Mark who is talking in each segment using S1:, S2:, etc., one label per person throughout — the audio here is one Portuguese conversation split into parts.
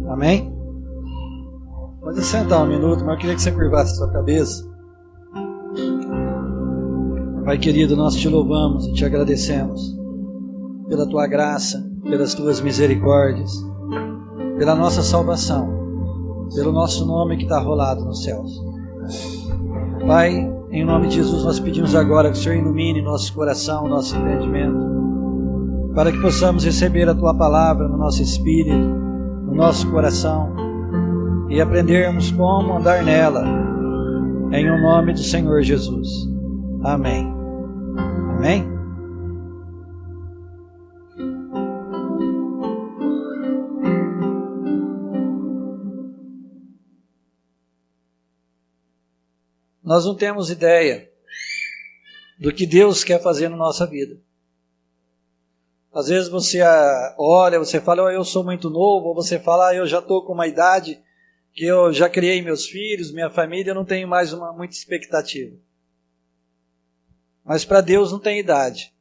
S1: Amém? Pode sentar um minuto, mas eu queria que você curvasse a sua cabeça. Pai querido, nós te louvamos e te agradecemos pela tua graça, pelas tuas misericórdias, pela nossa salvação, pelo nosso nome que está rolado nos céus. Pai, em nome de Jesus, nós pedimos agora que o Senhor ilumine nosso coração, nosso entendimento, para que possamos receber a tua palavra no nosso espírito, no nosso coração, e aprendermos como andar nela, em o nome do Senhor Jesus. Amém. Amém? Nós não temos ideia do que Deus quer fazer na nossa vida. Às vezes você olha, você fala, eu sou muito novo, ou você fala, eu já estou com uma idade que eu já criei meus filhos, minha família, eu não tenho mais muita expectativa. Mas para Deus não tem idade.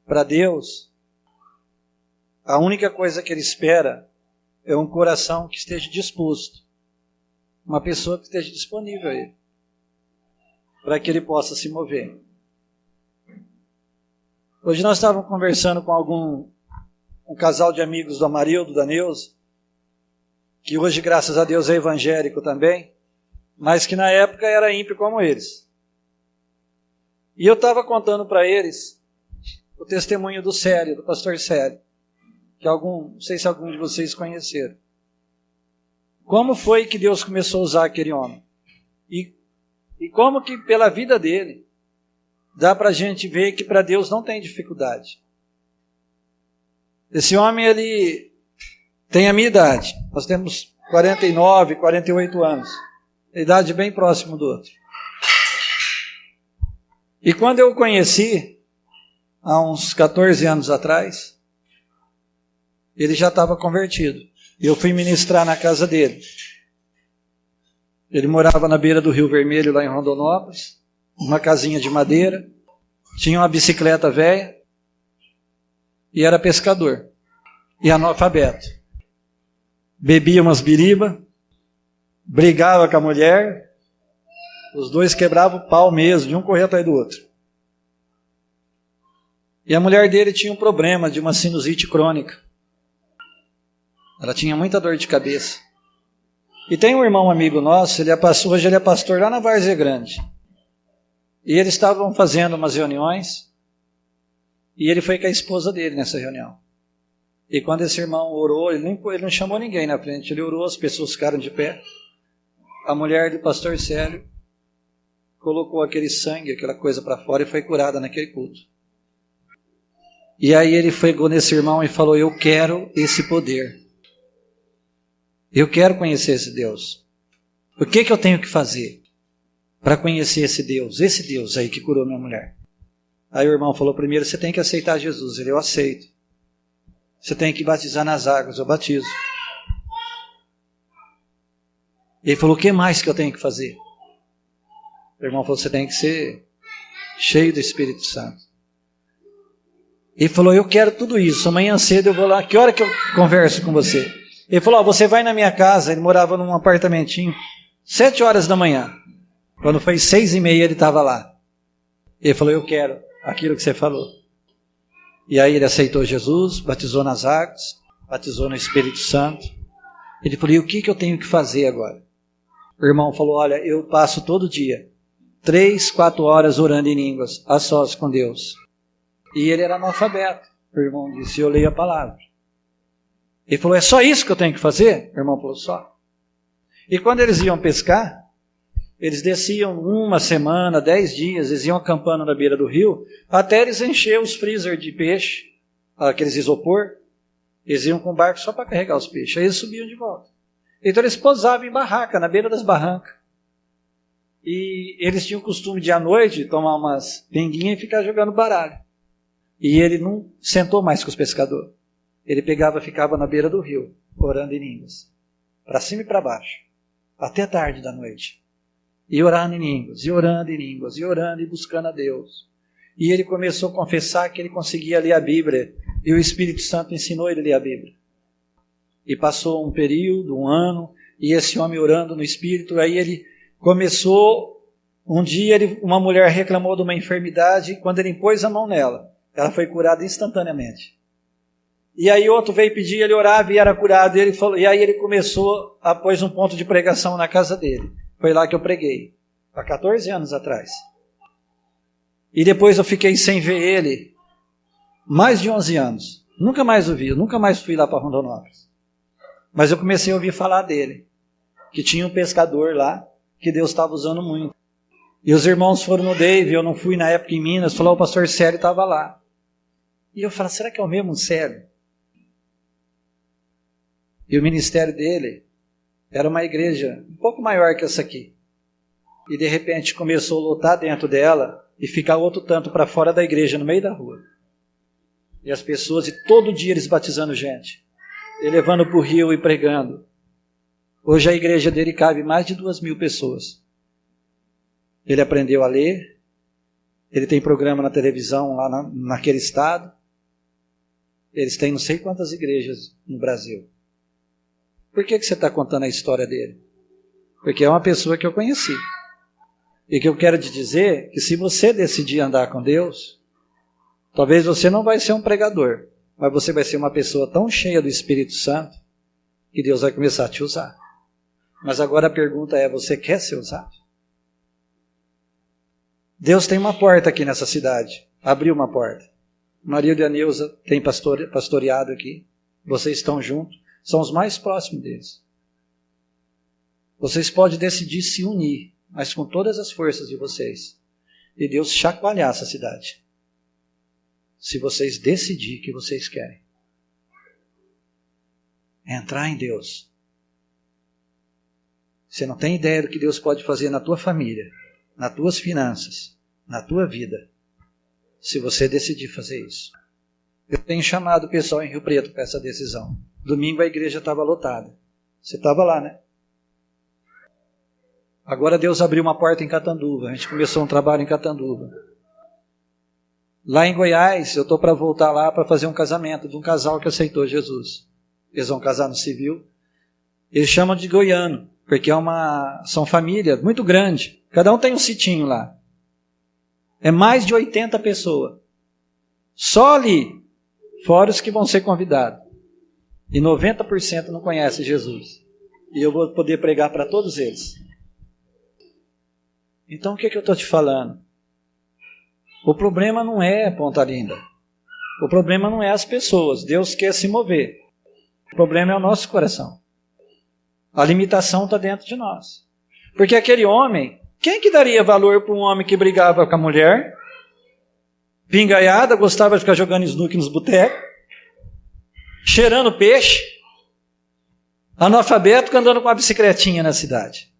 S1: Para Deus, a única coisa que Ele espera é um coração que esteja disposto, uma pessoa que esteja disponível a Ele, para que Ele possa se mover. Hoje nós estávamos conversando com um casal de amigos do Amarildo, da Neuza, que hoje, graças a Deus, é evangélico também, mas que na época era ímpio como eles. E eu estava contando para eles o testemunho do Célio, do pastor Célio, que não sei se algum de vocês conheceram. Como foi que Deus começou a usar aquele homem? E como que pela vida dele, dá para a gente ver que para Deus não tem dificuldade. Esse homem, ele tem a minha idade. Nós temos 49, 48 anos. A idade bem próxima do outro. E quando eu o conheci, há uns 14 anos atrás, ele já estava convertido. Eu fui ministrar na casa dele. Ele morava na beira do Rio Vermelho, lá em Rondonópolis, uma casinha de madeira, tinha uma bicicleta velha e era pescador e analfabeto. Bebia umas biriba, brigava com a mulher, os dois quebravam o pau mesmo, de um correr atrás do outro. E a mulher dele tinha um problema de uma sinusite crônica. Ela tinha muita dor de cabeça. E tem um irmão amigo nosso, hoje ele é pastor lá na Várzea Grande. E eles estavam fazendo umas reuniões, e ele foi com a esposa dele nessa reunião. E quando esse irmão orou, ele não chamou ninguém na frente, ele orou, as pessoas ficaram de pé. A mulher do pastor Célio colocou aquele sangue, aquela coisa para fora, e foi curada naquele culto. E aí ele pegou nesse irmão e falou, eu quero esse poder. Eu quero conhecer esse Deus. O que eu tenho que fazer para conhecer esse Deus aí que curou minha mulher? Aí o irmão falou, primeiro você tem que aceitar Jesus. Ele, eu aceito. Você tem que batizar nas águas, eu batizo. Ele falou, o que mais que eu tenho que fazer? O irmão falou, você tem que ser cheio do Espírito Santo. Ele falou, eu quero tudo isso, amanhã cedo eu vou lá, que hora que eu converso com você? Ele falou, você vai na minha casa, ele morava num apartamentinho, 7 horas da manhã. Quando foi 6:30 ele estava lá. Ele falou, eu quero aquilo que você falou. E aí ele aceitou Jesus, batizou nas águas, batizou no Espírito Santo. Ele falou, e o que eu tenho que fazer agora? O irmão falou, olha, eu passo todo dia 3, 4 horas orando em línguas, a sós com Deus. E ele era analfabeto. O irmão disse, eu leio a palavra. Ele falou, é só isso que eu tenho que fazer? O irmão falou, só. E quando eles iam pescar, eles desciam 1 semana, 10 dias, eles iam acampando na beira do rio, até eles encher os freezer de peixe, aqueles isopor, eles iam com o barco só para carregar os peixes, aí eles subiam de volta. Então eles pousavam em barraca, na beira das barrancas. E eles tinham o costume de à noite tomar umas pinguinhas e ficar jogando baralho. E ele não sentou mais com os pescadores. Ele ficava na beira do rio, orando em línguas, para cima e para baixo, até tarde da noite. E orando em línguas, e orando em línguas, e orando e buscando a Deus. E ele começou a confessar que ele conseguia ler a Bíblia, e o Espírito Santo ensinou ele a ler a Bíblia. E passou um período, um ano, e esse homem orando no Espírito, aí ele começou, um dia uma mulher reclamou de uma enfermidade, e quando ele pôs a mão nela, ela foi curada instantaneamente. E aí outro veio pedir, ele orava e era curado, e aí ele começou, pôs um ponto de pregação na casa dele. Foi lá que eu preguei, há 14 anos atrás. E depois eu fiquei sem ver ele, mais de 11 anos. Nunca mais o vi, nunca mais fui lá para Rondonópolis. Mas eu comecei a ouvir falar dele, que tinha um pescador lá, que Deus estava usando muito. E os irmãos foram no Dave, eu não fui na época em Minas, falou, o pastor Célio estava lá. E eu falei, será que é o mesmo Célio? E o ministério dele era uma igreja um pouco maior que essa aqui. E de repente começou a lotar dentro dela e ficar outro tanto para fora da igreja, no meio da rua. E as pessoas, e todo dia eles batizando gente, ele levando para o rio e pregando. Hoje a igreja dele cabe mais de 2.000 pessoas. Ele aprendeu a ler, ele tem programa na televisão lá naquele estado. Eles têm não sei quantas igrejas no Brasil. Por que você está contando a história dele? Porque é uma pessoa que eu conheci. E que eu quero te dizer que se você decidir andar com Deus, talvez você não vai ser um pregador, mas você vai ser uma pessoa tão cheia do Espírito Santo que Deus vai começar a te usar. Mas agora a pergunta é, você quer ser usado? Deus tem uma porta aqui nessa cidade. Abriu uma porta. Maria e a Neuza têm pastoreado aqui. Vocês estão juntos. São os mais próximos deles. Vocês podem decidir se unir, mas com todas as forças de vocês. E Deus chacoalhar essa cidade. Se vocês decidirem que vocês querem. Entrar em Deus. Você não tem ideia do que Deus pode fazer na tua família, nas tuas finanças, na tua vida, se você decidir fazer isso. Eu tenho chamado o pessoal em Rio Preto para essa decisão. Domingo a igreja estava lotada. Você estava lá, né? Agora Deus abriu uma porta em Catanduva. A gente começou um trabalho em Catanduva. Lá em Goiás, eu estou para voltar lá para fazer um casamento de um casal que aceitou Jesus. Eles vão casar no civil. Eles chamam de goiano, porque são famílias muito grandes. Cada um tem um sitinho lá. É mais de 80 pessoas. Só ali, fora os que vão ser convidados. E 90% não conhece Jesus. E eu vou poder pregar para todos eles. Então o que eu estou te falando? O problema não é Ponta Linda. O problema não é as pessoas. Deus quer se mover. O problema é o nosso coração. A limitação está dentro de nós. Porque aquele homem, quem que daria valor para um homem que brigava com a mulher? Pingaiada, gostava de ficar jogando snook nos botecos, cheirando peixe, analfabeto, andando com uma bicicletinha na cidade.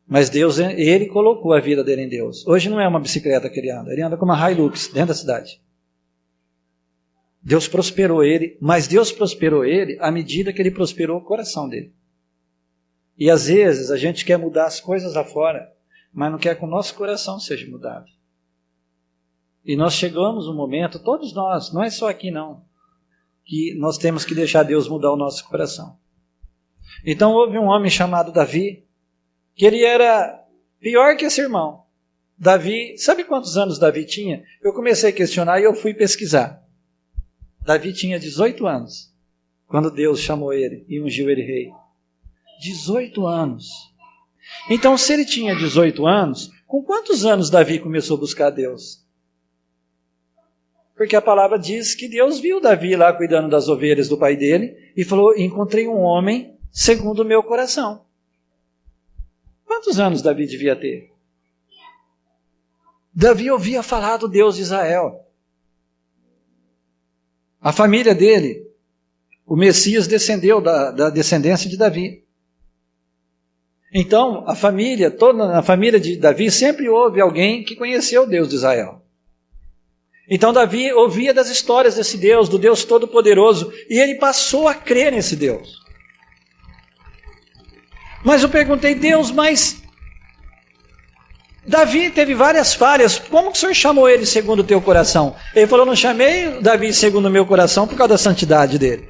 S1: Mas Deus, ele colocou a vida dele em Deus. Hoje não é uma bicicleta que ele anda com uma Hilux dentro da cidade. Deus prosperou ele, mas Deus prosperou ele à medida que ele prosperou o coração dele. E às vezes a gente quer mudar as coisas lá fora, mas não quer que o nosso coração seja mudado. E nós chegamos um momento, todos nós, não é só aqui não, que nós temos que deixar Deus mudar o nosso coração. Então houve um homem chamado Davi, que ele era pior que esse irmão. Davi, sabe quantos anos Davi tinha? Eu comecei a questionar e eu fui pesquisar. Davi tinha 18 anos, quando Deus chamou ele e ungiu ele rei. 18 anos. Então, se ele tinha 18 anos, com quantos anos Davi começou a buscar Deus? Porque a palavra diz que Deus viu Davi lá cuidando das ovelhas do pai dele e falou, encontrei um homem segundo o meu coração. Quantos anos Davi devia ter? Davi ouvia falar do Deus de Israel. A família dele, o Messias descendeu da descendência de Davi. Então, toda a família de Davi sempre houve alguém que conheceu o Deus de Israel. Então Davi ouvia das histórias desse Deus, do Deus Todo-Poderoso, e ele passou a crer nesse Deus. Mas eu perguntei, Deus, mas Davi teve várias falhas, como que o Senhor chamou ele segundo o teu coração? Ele falou, não chamei Davi segundo o meu coração por causa da santidade dele.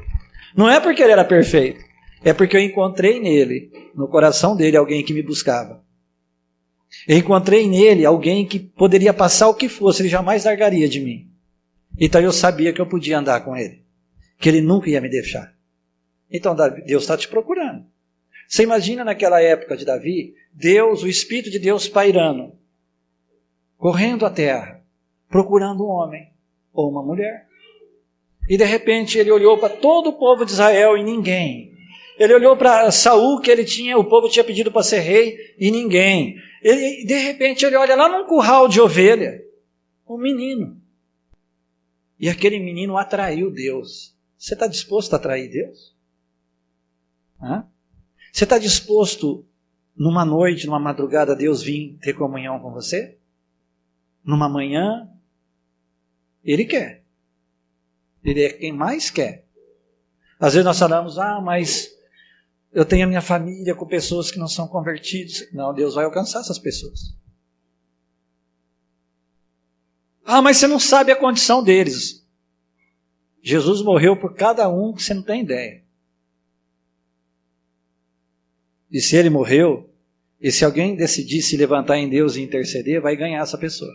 S1: Não é porque ele era perfeito, é porque eu encontrei nele, no coração dele, alguém que me buscava. Eu encontrei nele alguém que poderia passar o que fosse, ele jamais largaria de mim. Então eu sabia que eu podia andar com ele, que ele nunca ia me deixar. Então Deus está te procurando. Você imagina naquela época de Davi, Deus, o Espírito de Deus pairando, correndo a terra, procurando um homem ou uma mulher. E de repente ele olhou para todo o povo de Israel e ninguém. Ele olhou para Saul, que o povo tinha pedido para ser rei, e ninguém. De repente ele olha lá num curral de ovelha, um menino. E aquele menino atraiu Deus. Você está disposto a atrair Deus? Hã? Você está disposto, numa noite, numa madrugada, Deus vir ter comunhão com você? Numa manhã? Ele quer. Ele é quem mais quer. Às vezes nós falamos, mas eu tenho a minha família com pessoas que não são convertidas. Não, Deus vai alcançar essas pessoas. Mas você não sabe a condição deles. Jesus morreu por cada um que você não tem ideia. E se ele morreu, e se alguém decidir se levantar em Deus e interceder, vai ganhar essa pessoa.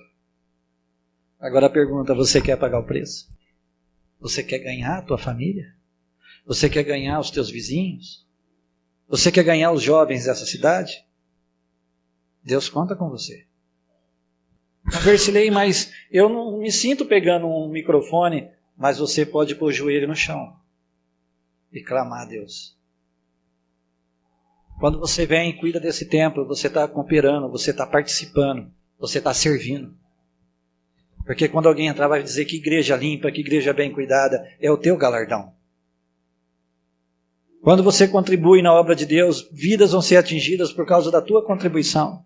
S1: Agora a pergunta, você quer pagar o preço? Você quer ganhar a tua família? Você quer ganhar os teus vizinhos? Você quer ganhar os jovens dessa cidade? Deus conta com você. Conversilei, mas eu não me sinto pegando um microfone, mas você pode pôr o joelho no chão e clamar a Deus. Quando você vem e cuida desse templo, você está cooperando, você está participando, você está servindo. Porque quando alguém entrar vai dizer que igreja limpa, que igreja bem cuidada, é o teu galardão. Quando você contribui na obra de Deus, vidas vão ser atingidas por causa da tua contribuição.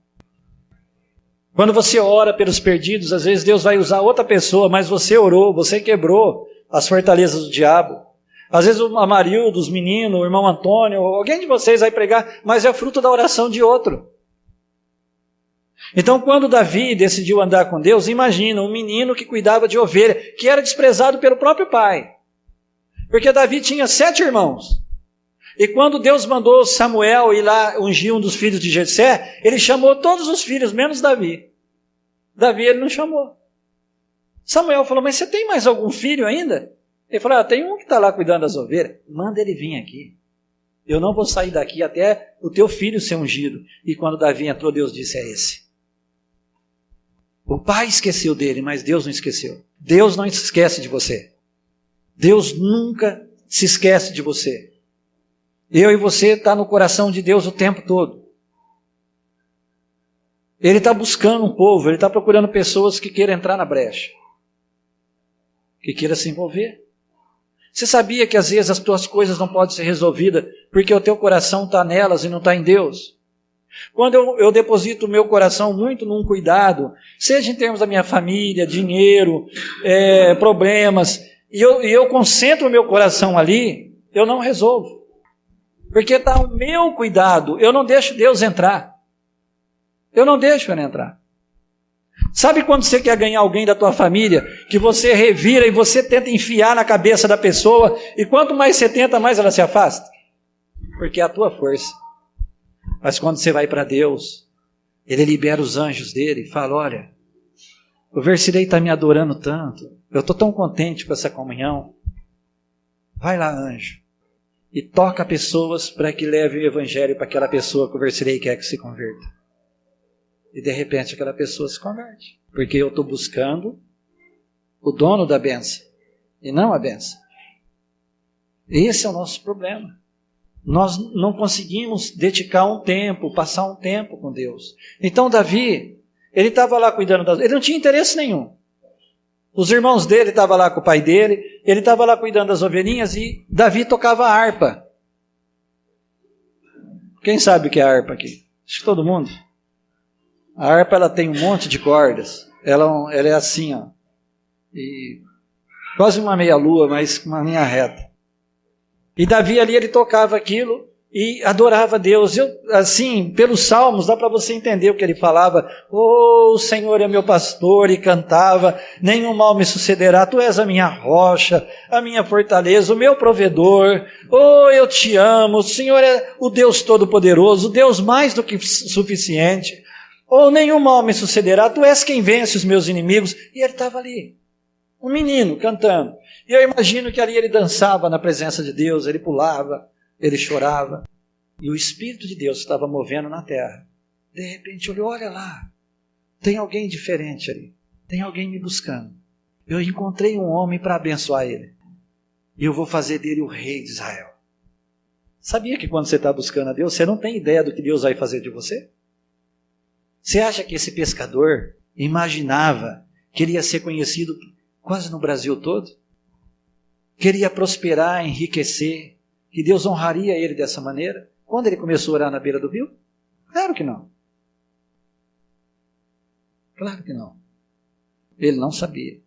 S1: Quando você ora pelos perdidos, às vezes Deus vai usar outra pessoa, mas você orou, você quebrou as fortalezas do diabo. Às vezes o Amarildo, os meninos, o irmão Antônio, alguém de vocês vai pregar, mas é fruto da oração de outro. Então quando Davi decidiu andar com Deus, imagina um menino que cuidava de ovelha, que era desprezado pelo próprio pai. Porque Davi tinha 7 irmãos. E quando Deus mandou Samuel ir lá ungir um dos filhos de Jessé, ele chamou todos os filhos, menos Davi. Davi ele não chamou. Samuel falou, mas você tem mais algum filho ainda? Ele falou, tem um que está lá cuidando das ovelhas. Manda ele vir aqui. Eu não vou sair daqui até o teu filho ser ungido. E quando Davi entrou, Deus disse, é esse. O pai esqueceu dele, mas Deus não esqueceu. Deus não se esquece de você. Deus nunca se esquece de você. Eu e você está no coração de Deus o tempo todo. Ele está buscando um povo, ele está procurando pessoas que queiram entrar na brecha. Que queiram se envolver. Você sabia que às vezes as tuas coisas não podem ser resolvidas porque o teu coração está nelas e não está em Deus? Quando eu deposito o meu coração muito num cuidado, seja em termos da minha família, dinheiro, problemas, e eu concentro o meu coração ali, eu não resolvo. Porque está o meu cuidado, eu não deixo Deus entrar. Eu não deixo ele entrar. Sabe quando você quer ganhar alguém da tua família, que você revira e você tenta enfiar na cabeça da pessoa, e quanto mais você tenta, mais ela se afasta? Porque é a tua força. Mas quando você vai para Deus, Ele libera os anjos dele e fala, olha, o Versilei está me adorando tanto, eu estou tão contente com essa comunhão. Vai lá, anjo, e toca pessoas para que leve o evangelho para aquela pessoa que o Versilei quer que se converta. E de repente aquela pessoa se converte. Porque eu estou buscando o dono da bênção e não a bênção. Esse é o nosso problema. Nós não conseguimos dedicar um tempo, passar um tempo com Deus. Então Davi, ele estava lá cuidando das... Ele não tinha interesse nenhum. Os irmãos dele estavam lá com o pai dele, ele estava lá cuidando das ovelhinhas e Davi tocava a harpa. Quem sabe o que é a harpa aqui? Acho que todo mundo. A harpa ela tem um monte de cordas. Ela é assim, ó. E quase uma meia-lua, mas uma linha reta. E Davi ali, ele tocava aquilo, e adorava a Deus. Eu, assim, pelos salmos, dá para você entender o que ele falava. Oh, o Senhor é meu pastor, e cantava, nenhum mal me sucederá, tu és a minha rocha, a minha fortaleza, o meu provedor. Oh, eu te amo, o Senhor é o Deus Todo-Poderoso, o Deus mais do que suficiente. Oh, nenhum mal me sucederá, tu és quem vence os meus inimigos. E ele estava ali, um menino cantando. E eu imagino que ali ele dançava na presença de Deus, ele pulava, ele chorava, e o Espírito de Deus estava movendo na terra. De repente olhou, olha lá, tem alguém diferente ali, tem alguém me buscando. Eu encontrei um homem para abençoar ele, e eu vou fazer dele o rei de Israel. Sabia que quando você está buscando a Deus, você não tem ideia do que Deus vai fazer de você? Você acha que esse pescador imaginava que ele ia ser conhecido quase no Brasil todo? Que ele ia prosperar, enriquecer, que Deus honraria ele dessa maneira? Quando ele começou a orar na beira do rio? Claro que não. Claro que não. Ele não sabia.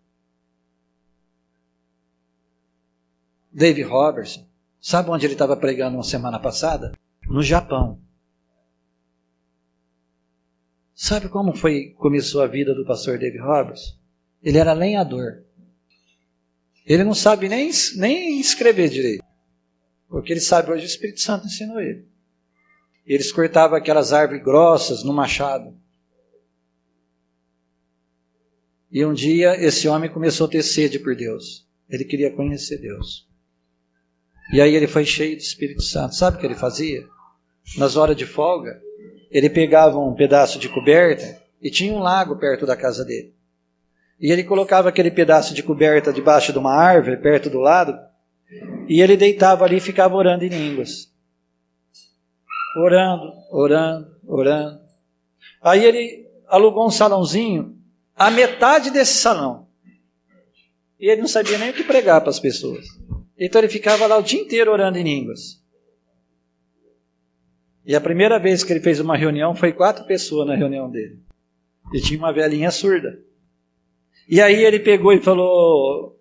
S1: David Robertson, sabe onde ele estava pregando uma semana passada? No Japão. Sabe como começou a vida do pastor David Robertson? Ele era lenhador. Ele não sabe nem escrever direito. Porque ele sabe hoje, o Espírito Santo ensinou ele. Eles cortavam aquelas árvores grossas no machado. E um dia esse homem começou a ter sede por Deus. Ele queria conhecer Deus. E aí ele foi cheio do Espírito Santo. Sabe o que ele fazia? Nas horas de folga, ele pegava um pedaço de coberta e tinha um lago perto da casa dele. E ele colocava aquele pedaço de coberta debaixo de uma árvore, perto do lado, e ele deitava ali e ficava orando em línguas. Orando, orando, orando. Aí ele alugou um salãozinho, a metade desse salão. E ele não sabia nem o que pregar para as pessoas. Então ele ficava lá o dia inteiro orando em línguas. E a primeira vez que ele fez uma reunião, foi 4 pessoas na reunião dele. E tinha uma velhinha surda. E aí ele pegou e falou,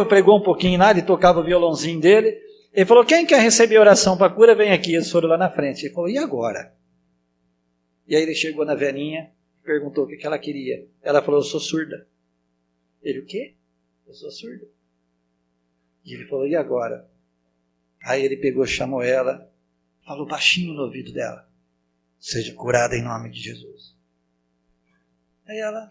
S1: pregou um pouquinho lá, ele tocava o violãozinho dele. Ele falou, quem quer receber oração para cura, vem aqui. Eles foram lá na frente. Ele falou, e agora? E aí ele chegou na velhinha, perguntou o que ela queria. Ela falou, eu sou surda. Ele, o quê? Eu sou surda. E ele falou, e agora? Aí ele pegou, chamou ela, falou baixinho no ouvido dela, seja curada em nome de Jesus. Aí ela,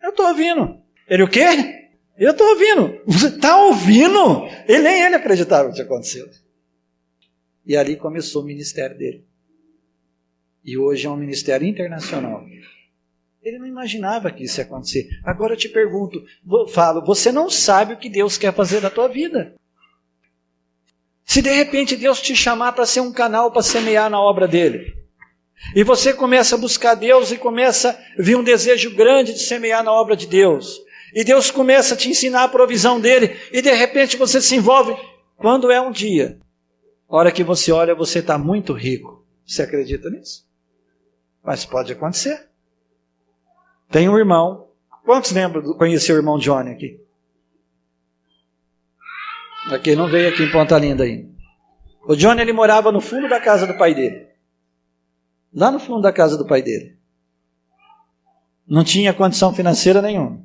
S1: eu estou ouvindo. Ele, o quê? Eu estou ouvindo. Você está ouvindo? Nem ele acreditava que tinha acontecido. E ali começou o ministério dele. E hoje é um ministério internacional. Ele não imaginava que isso ia acontecer. Agora eu te pergunto, você não sabe o que Deus quer fazer na tua vida. Se de repente Deus te chamar para ser um canal para semear na obra dele, e você começa a buscar Deus e começa a vir um desejo grande de semear na obra de Deus, e Deus começa a te ensinar a provisão dele, e de repente você se envolve, quando é um dia, a hora que você olha, você está muito rico. Você acredita nisso? Mas pode acontecer. Tem um irmão, quantos lembram, conheceu o irmão Johnny aqui? Aqui, não veio aqui em Ponta Linda ainda. O Johnny, ele morava no fundo da casa do pai dele. Lá no fundo da casa do pai dele. Não tinha condição financeira nenhuma.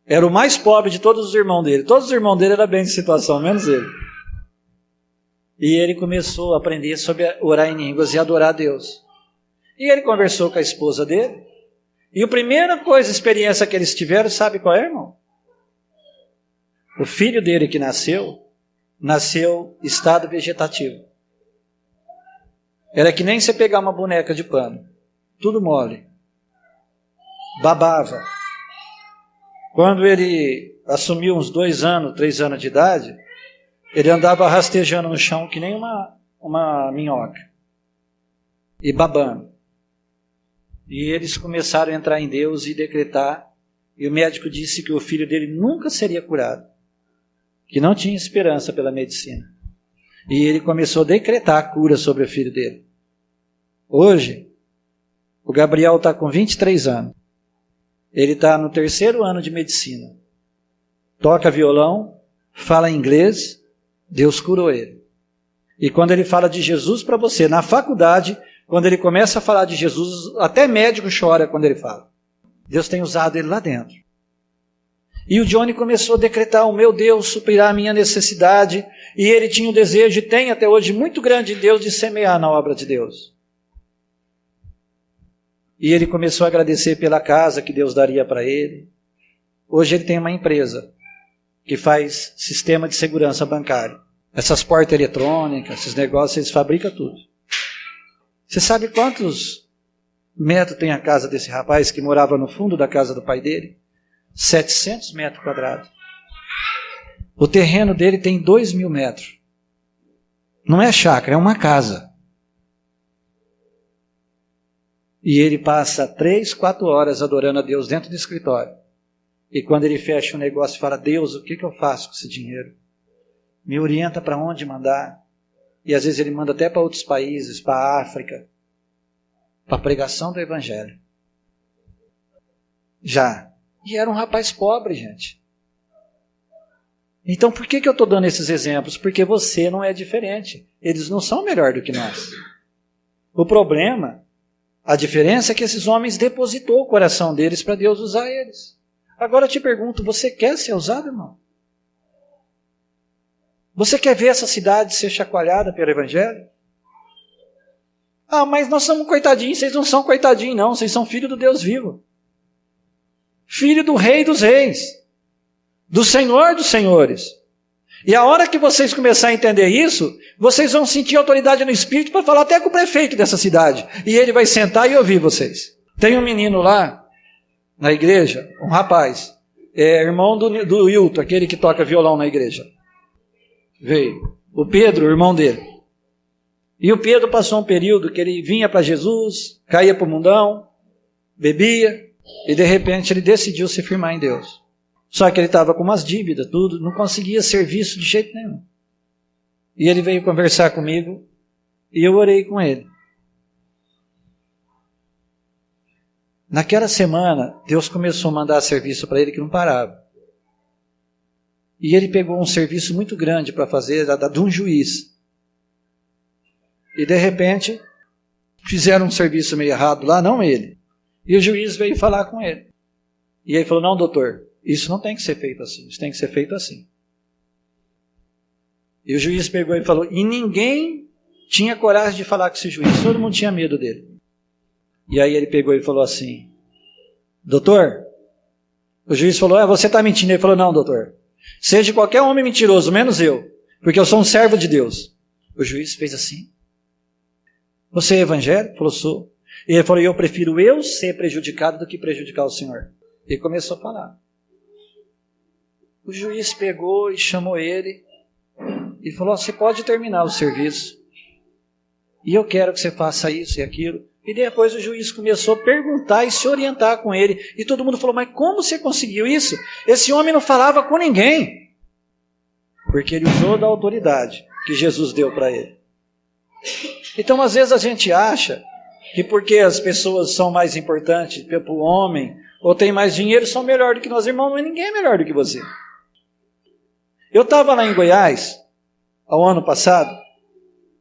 S1: Era o mais pobre de todos os irmãos dele. Todos os irmãos dele eram bem de situação, menos ele. E ele começou a aprender sobre orar em línguas e adorar a Deus. E ele conversou com a esposa dele. E a primeira experiência que eles tiveram, sabe qual é, irmão? O filho dele que nasceu estado vegetativo. Era que nem você pegar uma boneca de pano. Tudo mole. Babava. Quando ele assumiu uns 2 anos, 3 anos de idade, ele andava rastejando no chão que nem uma minhoca. E babando. E eles começaram a entrar em Deus e decretar. E o médico disse que o filho dele nunca seria curado. Que não tinha esperança pela medicina. E ele começou a decretar a cura sobre o filho dele. Hoje, o Gabriel está com 23 anos. Ele está no 3º ano de medicina. Toca violão, fala inglês, Deus curou ele. E quando ele fala de Jesus para você, na faculdade, quando ele começa a falar de Jesus, até médico chora quando ele fala. Deus tem usado ele lá dentro. E o Johnny começou a decretar: o meu Deus suprirá a minha necessidade. E ele tinha um desejo, e tem até hoje, muito grande em Deus, de semear na obra de Deus. E ele começou a agradecer pela casa que Deus daria para ele. Hoje ele tem uma empresa que faz sistema de segurança bancário. Essas portas eletrônicas, esses negócios, eles fabricam tudo. Você sabe quantos metros tem a casa desse rapaz que morava no fundo da casa do pai dele? 700 metros quadrados. O terreno dele tem 2.000 metros. Não é chácara, é uma casa. E ele passa 3, 4 horas adorando a Deus dentro do escritório. E quando ele fecha o negócio, fala: Deus, o que eu faço com esse dinheiro? Me orienta para onde mandar. E às vezes ele manda até para outros países, para a África, para a pregação do Evangelho. Já. E era um rapaz pobre, gente. Então por que eu estou dando esses exemplos? Porque você não é diferente. Eles não são melhor do que nós. O problema, a diferença é que esses homens depositou o coração deles para Deus usar eles. Agora eu te pergunto, você quer ser usado, irmão? Você quer ver essa cidade ser chacoalhada pelo Evangelho? Ah, mas nós somos coitadinhos. Vocês não são coitadinhos, não. Vocês são filho do Deus vivo. Filho do Rei dos Reis. Do Senhor dos Senhores. E a hora que vocês começarem a entender isso, vocês vão sentir autoridade no Espírito para falar até com o prefeito dessa cidade. E ele vai sentar e ouvir vocês. Tem um menino lá, na igreja, um rapaz, irmão do Hilton, aquele que toca violão na igreja. Veio. O Pedro, o irmão dele. E o Pedro passou um período que ele vinha para Jesus, caía para o mundão, bebia, e de repente ele decidiu se firmar em Deus. Só que ele estava com umas dívidas, tudo, não conseguia serviço de jeito nenhum. E ele veio conversar comigo, e eu orei com ele. Naquela semana, Deus começou a mandar serviço para ele que não parava. E ele pegou um serviço muito grande para fazer, de um juiz. E de repente, fizeram um serviço meio errado lá, não ele. E o juiz veio falar com ele. E ele falou: não, doutor, isso não tem que ser feito assim, isso tem que ser feito assim. E o juiz pegou e falou, e ninguém tinha coragem de falar com esse juiz, todo mundo tinha medo dele. E aí ele pegou e falou assim: doutor, o juiz falou: você está mentindo. Ele falou: não, doutor, seja qualquer homem mentiroso, menos eu, porque eu sou um servo de Deus. O juiz fez assim: você é evangélico? Ele falou: sou. E ele falou: eu prefiro eu ser prejudicado do que prejudicar o senhor. E começou a falar. O juiz pegou e chamou ele e falou: você pode terminar o serviço, e eu quero que você faça isso e aquilo. E depois o juiz começou a perguntar e se orientar com ele. E todo mundo falou: mas como você conseguiu isso? Esse homem não falava com ninguém. Porque ele usou da autoridade que Jesus deu para ele. Então, às vezes a gente acha que porque as pessoas são mais importantes para o homem, ou tem mais dinheiro, são melhor do que nós. Irmão, não é ninguém melhor do que você. Eu estava lá em Goiás, ao ano passado,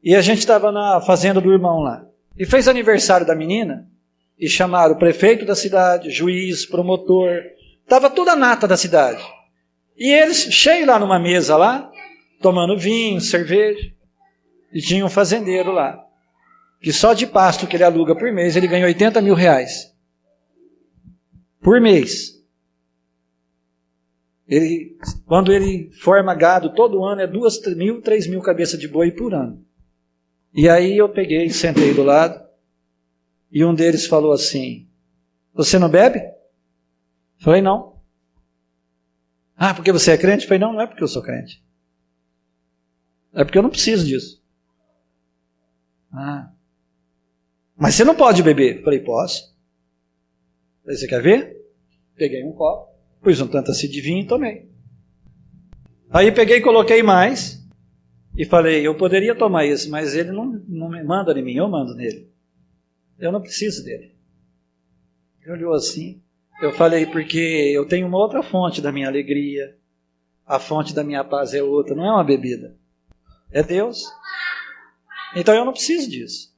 S1: e a gente estava na fazenda do irmão lá. E fez aniversário da menina, e chamaram o prefeito da cidade, juiz, promotor, estava toda a nata da cidade. E eles, cheios lá numa mesa lá, tomando vinho, cerveja, e tinha um fazendeiro lá, que só de pasto que ele aluga por mês, ele ganha 80 mil reais. Por mês. Quando ele forma gado, todo ano é 2.000, 3.000 cabeças de boi por ano. E aí eu peguei, sentei do lado, e um deles falou assim: você não bebe? Falei: não. Ah, porque você é crente? Falei: não, não é porque eu sou crente. É porque eu não preciso disso. Ah. Mas você não pode beber? Falei: posso. Falei: você quer ver? Peguei um copo, pus um tanto assim de vinho e tomei. Aí peguei e coloquei mais. E falei: eu poderia tomar isso, mas ele não me manda em mim, eu mando nele. Eu não preciso dele. Ele olhou assim. Eu falei: porque eu tenho uma outra fonte da minha alegria. A fonte da minha paz é outra, não é uma bebida. É Deus. Então eu não preciso disso.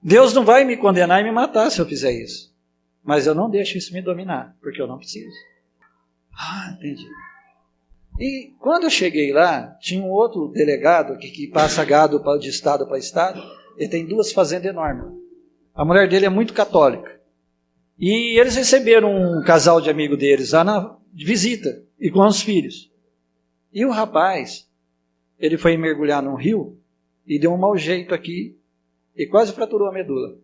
S1: Deus não vai me condenar e me matar se eu fizer isso. Mas eu não deixo isso me dominar, porque eu não preciso. Ah, entendi. E quando eu cheguei lá, tinha um outro delegado que passa gado de estado para estado. Ele tem 2 fazendas enormes. A mulher dele é muito católica. E eles receberam um casal de amigo deles lá na visita, e com os filhos. E o rapaz, ele foi mergulhar num rio e deu um mau jeito aqui e quase fraturou a medula.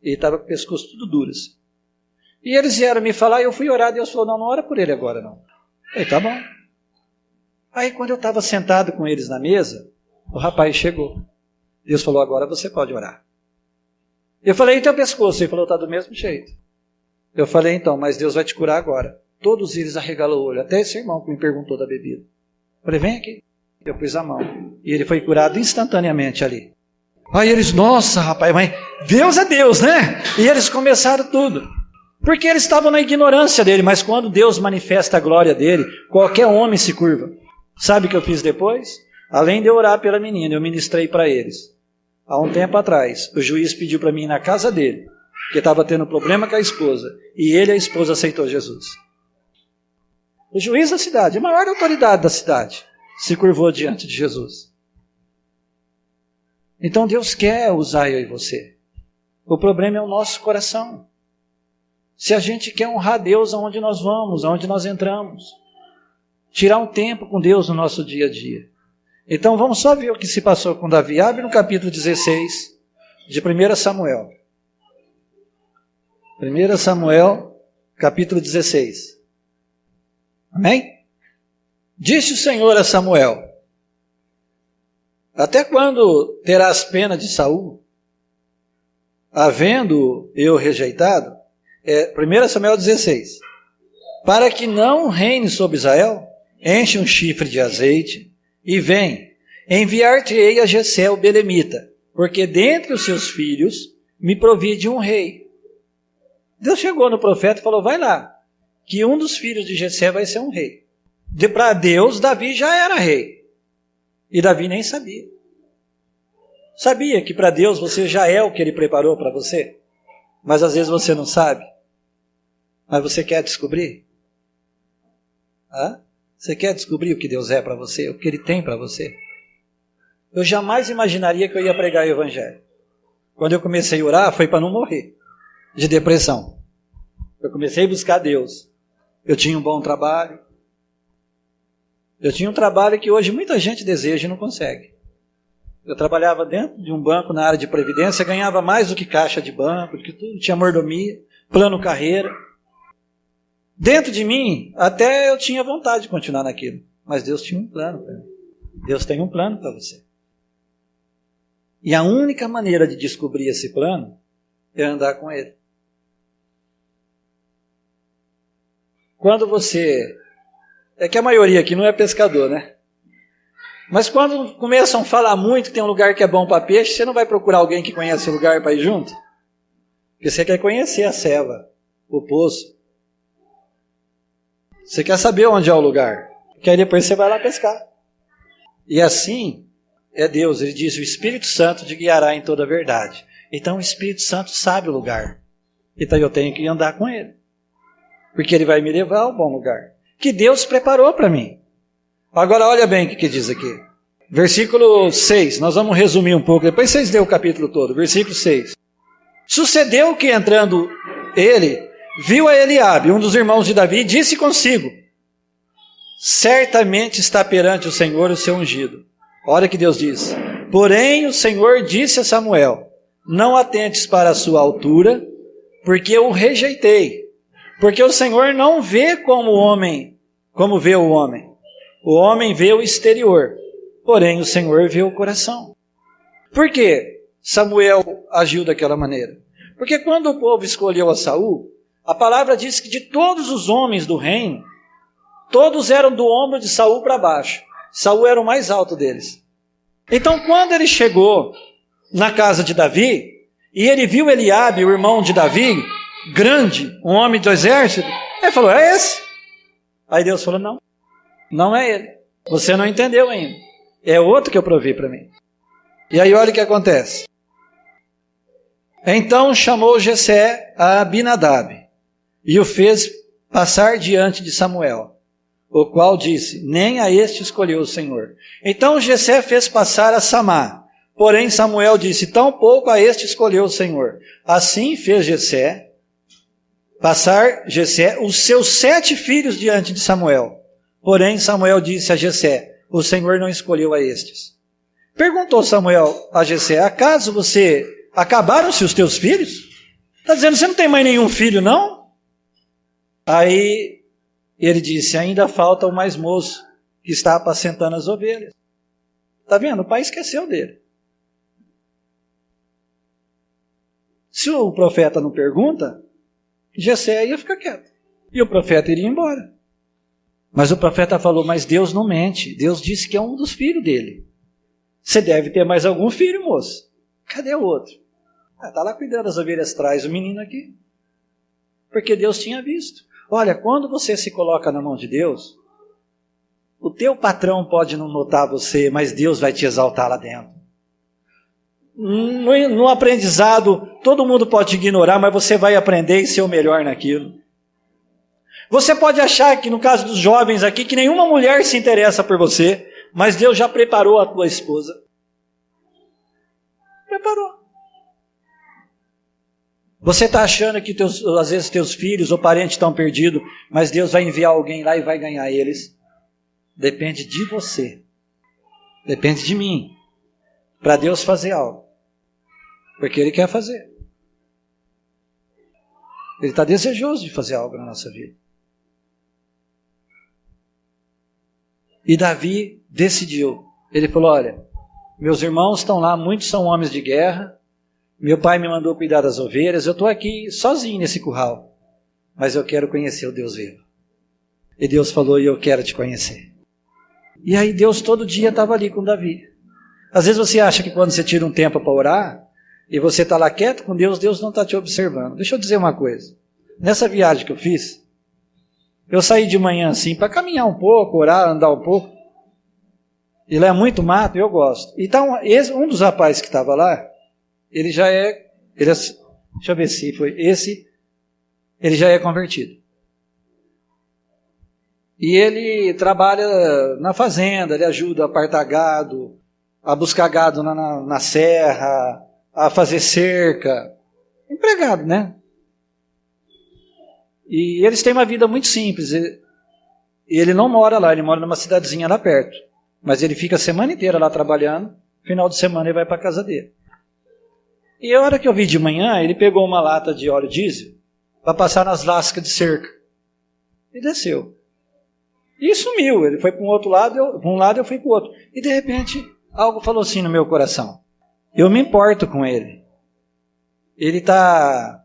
S1: Ele estava com o pescoço tudo duro assim. E eles vieram me falar e eu fui orar. Deus falou, não ora por ele agora não. Eu falei, tá bom. Aí quando eu estava sentado com eles na mesa, o rapaz chegou. Deus falou, agora você pode orar. Eu falei, e teu pescoço? Ele falou, está do mesmo jeito. Eu falei, então, mas Deus vai te curar agora. Todos eles arregalou o olho, até esse irmão que me perguntou da bebida. Eu falei, vem aqui. Eu pus a mão. E ele foi curado instantaneamente ali. Aí eles, nossa rapaz, mas Deus é Deus, né? E eles começaram tudo. Porque eles estavam na ignorância dele, mas quando Deus manifesta a glória dele, qualquer homem se curva. Sabe o que eu fiz depois? Além de eu orar pela menina, eu ministrei para eles. Há um tempo atrás, o juiz pediu para mim ir na casa dele, que estava tendo problema com a esposa, e ele e a esposa aceitou Jesus. O juiz da cidade, a maior autoridade da cidade, se curvou diante de Jesus. Então Deus quer usar eu e você. O problema é o nosso coração. Se a gente quer honrar Deus aonde nós vamos, aonde nós entramos, tirar um tempo com Deus no nosso dia a dia. Então vamos só ver o que se passou com Davi. Abre no capítulo 16 de 1 Samuel. 1 Samuel, capítulo 16. Amém? Disse o Senhor a Samuel, até quando terás pena de Saul, havendo eu rejeitado? 1 Samuel 16. Para que não reine sobre Israel, enche um chifre de azeite e vem, enviar-te-ei a Jessé o belemita, porque dentre os seus filhos me provide um rei. Deus chegou no profeta e falou, vai lá, que um dos filhos de Jessé vai ser um rei. Para Deus, Davi já era rei. E Davi nem sabia. Sabia que para Deus você já é o que Ele preparou para você? Mas às vezes você não sabe. Mas você quer descobrir? Você quer descobrir o que Deus é para você? O que Ele tem para você? Eu jamais imaginaria que eu ia pregar o Evangelho. Quando eu comecei a orar, foi para não morrer de depressão. Eu comecei a buscar Deus. Eu tinha um bom trabalho. Eu tinha um trabalho que hoje muita gente deseja e não consegue. Eu trabalhava dentro de um banco na área de previdência, ganhava mais do que caixa de banco, do que tudo, tinha mordomia, plano carreira. Dentro de mim, até eu tinha vontade de continuar naquilo. Mas Deus tinha um plano para mim. Deus tem um plano para você. E a única maneira de descobrir esse plano é andar com Ele. Quando você... É que a maioria aqui não é pescador, né? Mas quando começam a falar muito que tem um lugar que é bom para peixe, você não vai procurar alguém que conhece o lugar para ir junto? Porque você quer conhecer a ceva, o poço. Você quer saber onde é o lugar. Porque aí depois você vai lá pescar. E assim é Deus. Ele diz, o Espírito Santo te guiará em toda a verdade. Então o Espírito Santo sabe o lugar. Então eu tenho que andar com Ele. Porque Ele vai me levar ao bom lugar. Que Deus preparou para mim. Agora olha bem o que diz aqui. Versículo 6, nós vamos resumir um pouco, depois vocês lêem o capítulo todo. Versículo 6. Sucedeu que entrando ele, viu a Eliabe, um dos irmãos de Davi, e disse consigo, certamente está perante o Senhor o seu ungido. Olha o que Deus diz. Porém o Senhor disse a Samuel, não atentes para a sua altura, porque eu o rejeitei. Porque o Senhor não vê como vê o homem. O homem vê o exterior, porém o Senhor vê o coração. Por que Samuel agiu daquela maneira? Porque quando o povo escolheu a Saul, a palavra diz que de todos os homens do reino, todos eram do ombro de Saul para baixo. Saul era o mais alto deles. Então quando ele chegou na casa de Davi, e ele viu Eliabe, o irmão de Davi, grande, um homem do exército, ele falou, é esse? Aí Deus falou, não é ele. Você não entendeu ainda. É outro que eu provi para mim. E aí olha o que acontece. Então chamou Jessé a Abinadab e o fez passar diante de Samuel, o qual disse: nem a este escolheu o Senhor. Então Jessé fez passar a Samá, porém Samuel disse: tampouco a este escolheu o Senhor. Assim fez Jessé passar os seus 7 filhos diante de Samuel. Porém Samuel disse a Jessé: o Senhor não escolheu a estes. Perguntou Samuel a Jessé: acaso acabaram-se os teus filhos? Está dizendo, você não tem mais nenhum filho, não? Aí ele disse: ainda falta o mais moço, que está apacentando as ovelhas. Está vendo? O pai esqueceu dele. Se o profeta não pergunta, Jessé ia ficar quieto. E o profeta iria embora. Mas o profeta falou: mas Deus não mente. Deus disse que é um dos filhos dele. Você deve ter mais algum filho, moço. Cadê o outro? Está lá cuidando das ovelhas, traz o menino aqui. Porque Deus tinha visto. Olha, quando você se coloca na mão de Deus, o teu patrão pode não notar você, mas Deus vai te exaltar lá dentro. No aprendizado, todo mundo pode te ignorar, mas você vai aprender e ser o melhor naquilo. Você pode achar que, no caso dos jovens aqui, que nenhuma mulher se interessa por você, mas Deus já preparou a tua esposa. Preparou. Você está achando que às vezes teus filhos ou parentes estão perdidos, mas Deus vai enviar alguém lá e vai ganhar eles. Depende de você. Depende de mim. Para Deus fazer algo. Porque Ele quer fazer. Ele está desejoso de fazer algo na nossa vida. E Davi decidiu. Ele falou: olha, meus irmãos estão lá, muitos são homens de guerra. Meu pai me mandou cuidar das ovelhas, eu estou aqui sozinho nesse curral, mas eu quero conhecer o Deus vivo. E Deus falou: e eu quero te conhecer. E aí Deus todo dia estava ali com Davi. Às vezes você acha que quando você tira um tempo para orar, e você está lá quieto com Deus, Deus não está te observando. Deixa eu dizer uma coisa. Nessa viagem que eu fiz, eu saí de manhã assim, para caminhar um pouco, orar, andar um pouco. E lá é muito mato, eu gosto. Então, um dos rapazes que estava lá, ele já é, deixa eu ver se foi esse, ele já é convertido. E ele trabalha na fazenda, ele ajuda a apartar gado, a buscar gado na serra, a fazer cerca. Empregado, né? E eles têm uma vida muito simples. Ele não mora lá, ele mora numa cidadezinha lá perto. Mas ele fica a semana inteira lá trabalhando, final de semana ele vai para a casa dele. E a hora que eu vi de manhã, ele pegou uma lata de óleo diesel para passar nas lascas de cerca. E desceu. E sumiu. Ele foi para um outro lado, eu fui para o outro. E de repente, algo falou assim no meu coração. Eu me importo com ele. Ele está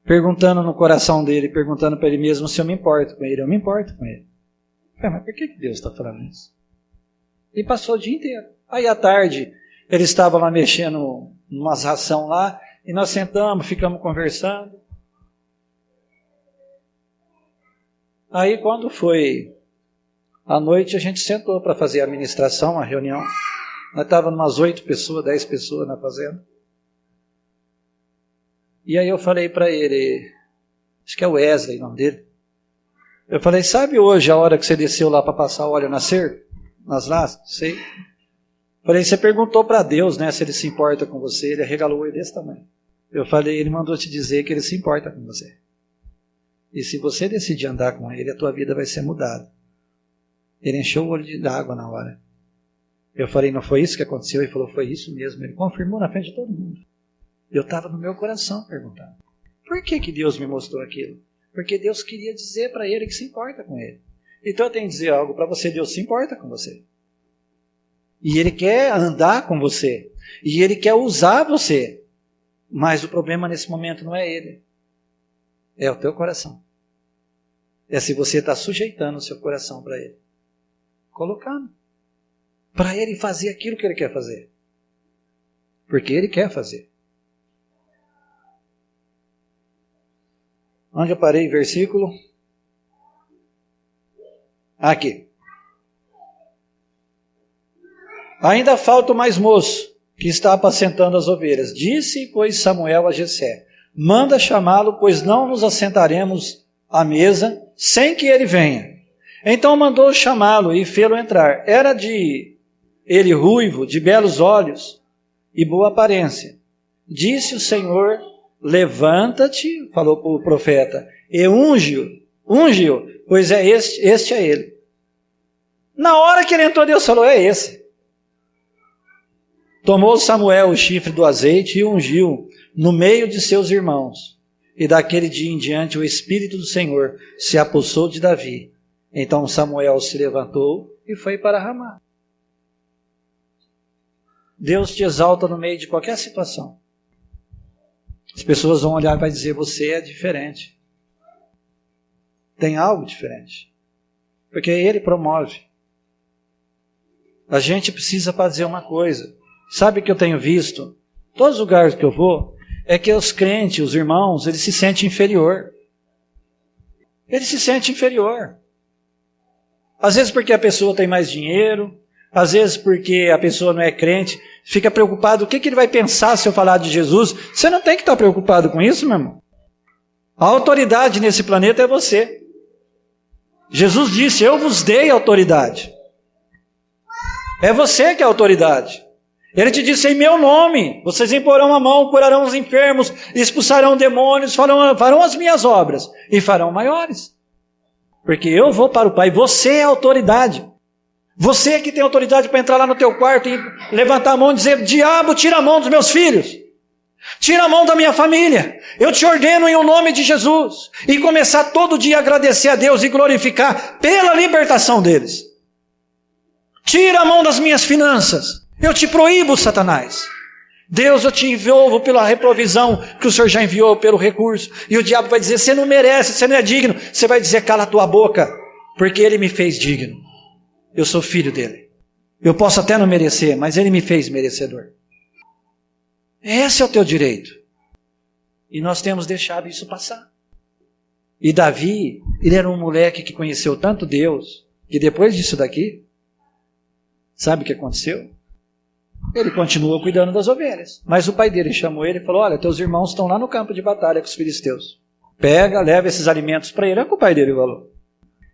S1: perguntando no coração dele, perguntando para ele mesmo se eu me importo com ele. Eu me importo com ele. Mas por que Deus está falando isso? E passou o dia inteiro. Aí à tarde, ele estava lá mexendo umas ração lá, e nós sentamos, ficamos conversando. Aí quando foi à noite, a gente sentou para fazer a administração, a reunião. Nós estávamos umas 8 pessoas, 10 pessoas na fazenda. E aí eu falei para ele, acho que é o Wesley o nome dele. Eu falei: sabe hoje a hora que você desceu lá para passar óleo na cerca? Nas lascas? Sei. Falei: você perguntou para Deus, né, se ele se importa com você. Ele arregalou o olho desse tamanho. Eu falei: ele mandou te dizer que ele se importa com você. E se você decidir andar com ele, a tua vida vai ser mudada. Ele encheu o olho de água na hora. Eu falei: não foi isso que aconteceu? Ele falou: foi isso mesmo. Ele confirmou na frente de todo mundo. Eu estava no meu coração perguntando: por que Deus me mostrou aquilo? Porque Deus queria dizer para ele que se importa com ele. Então eu tenho que dizer algo para você: Deus se importa com você. E Ele quer andar com você. E Ele quer usar você. Mas o problema nesse momento não é Ele. É o teu coração. É se você está sujeitando o seu coração para Ele. Colocando. Para Ele fazer aquilo que Ele quer fazer. Porque Ele quer fazer. Onde eu parei? Versículo? Aqui. Ainda falta o mais moço, que está apacentando as ovelhas. Disse, pois, Samuel a Jessé: manda chamá-lo, pois não nos assentaremos à mesa sem que ele venha. Então mandou chamá-lo e fê-lo entrar. Era de ele ruivo, de belos olhos e boa aparência. Disse o Senhor: levanta-te, falou para o profeta, e unge-o, pois é este é ele. Na hora que ele entrou, Deus falou: é esse. Tomou Samuel o chifre do azeite e ungiu no meio de seus irmãos. E daquele dia em diante o Espírito do Senhor se apossou de Davi. Então Samuel se levantou e foi para Ramá. Deus te exalta no meio de qualquer situação. As pessoas vão olhar e vai dizer: você é diferente. Tem algo diferente. Porque Ele promove. A gente precisa fazer uma coisa. Sabe o que eu tenho visto? Todos os lugares que eu vou, é que os crentes, os irmãos, eles se sentem inferior. Ele se sente inferior. Às vezes porque a pessoa tem mais dinheiro, às vezes porque a pessoa não é crente, fica preocupado, o que ele vai pensar se eu falar de Jesus? Você não tem que estar preocupado com isso, meu irmão. A autoridade nesse planeta é você. Jesus disse: eu vos dei autoridade. É você que é a autoridade. Ele te disse: em meu nome, vocês imporão a mão, curarão os enfermos, expulsarão demônios, farão as minhas obras e farão maiores. Porque eu vou para o Pai, você é a autoridade. Você que tem autoridade para entrar lá no teu quarto e levantar a mão e dizer: diabo, tira a mão dos meus filhos. Tira a mão da minha família. Eu te ordeno em o nome de Jesus. E começar todo dia a agradecer a Deus e glorificar pela libertação deles. Tira a mão das minhas finanças. Eu te proíbo, Satanás. Deus, eu te envolvo pela reprovisão que o Senhor já enviou, pelo recurso. E o diabo vai dizer: você não merece, você não é digno. Você vai dizer: cala a tua boca, porque Ele me fez digno. Eu sou filho dele. Eu posso até não merecer, mas Ele me fez merecedor. Esse é o teu direito. E nós temos deixado isso passar. E Davi, ele era um moleque que conheceu tanto Deus, que depois disso daqui, sabe o que aconteceu? Ele continuou cuidando das ovelhas. Mas o pai dele chamou ele e falou: olha, teus irmãos estão lá no campo de batalha com os filisteus. Pega, leva esses alimentos para ele. É o que o pai dele falou.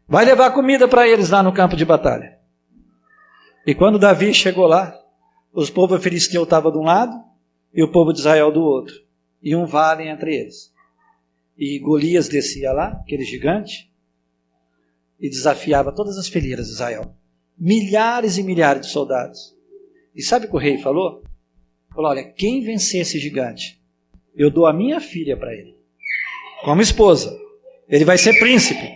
S1: Vai levar comida para eles lá no campo de batalha. E quando Davi chegou lá, os povos filisteus estavam de um lado e o povo de Israel do outro. E um vale entre eles. E Golias descia lá, aquele gigante, e desafiava todas as fileiras de Israel. Milhares e milhares de soldados. E sabe o que o rei falou? Falou: olha, quem vencer esse gigante, eu dou a minha filha para ele, como esposa. Ele vai ser príncipe.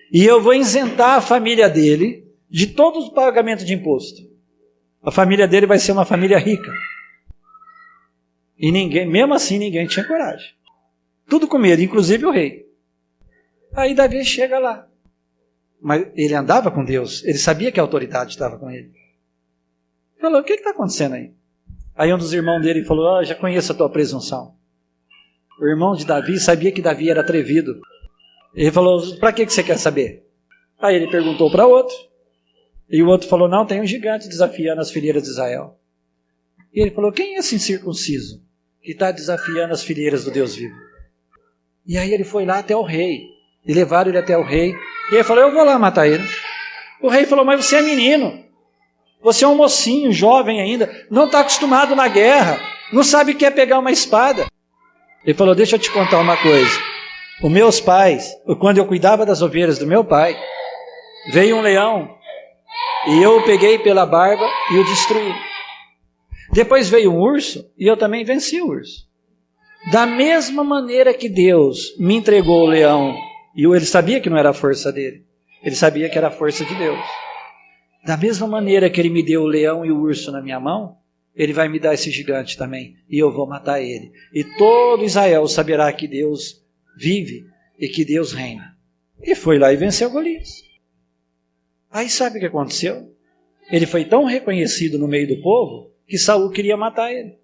S1: E eu vou isentar a família dele de todos os pagamentos de imposto. A família dele vai ser uma família rica. E ninguém, mesmo assim, ninguém tinha coragem. Tudo com medo, inclusive o rei. Aí Davi chega lá. Mas ele andava com Deus, ele sabia que a autoridade estava com ele. Falou: o que está acontecendo aí? Aí um dos irmãos dele falou: já conheço a tua presunção. O irmão de Davi sabia que Davi era atrevido. Ele falou: para que você quer saber? Aí ele perguntou para outro. E o outro falou: não, tem um gigante desafiando as fileiras de Israel. E ele falou: quem é esse incircunciso que está desafiando as fileiras do Deus vivo? E aí ele foi lá até o rei. E levaram ele até o rei. E ele falou: eu vou lá matar ele. O rei falou: mas você é menino. Você é um mocinho, jovem ainda. Não está acostumado na guerra. Não sabe o que é pegar uma espada. Ele falou: deixa eu te contar uma coisa. Os meus pais, quando eu cuidava das ovelhas do meu pai, veio um leão. E eu o peguei pela barba e o destruí. Depois veio um urso e eu também venci o urso. Da mesma maneira que Deus me entregou o leão, e ele sabia que não era a força dele, ele sabia que era a força de Deus. Da mesma maneira que ele me deu o leão e o urso na minha mão, ele vai me dar esse gigante também, e eu vou matar ele. E todo Israel saberá que Deus vive e que Deus reina. E foi lá e venceu Golias. Aí sabe o que aconteceu? Ele foi tão reconhecido no meio do povo que Saul queria matar ele.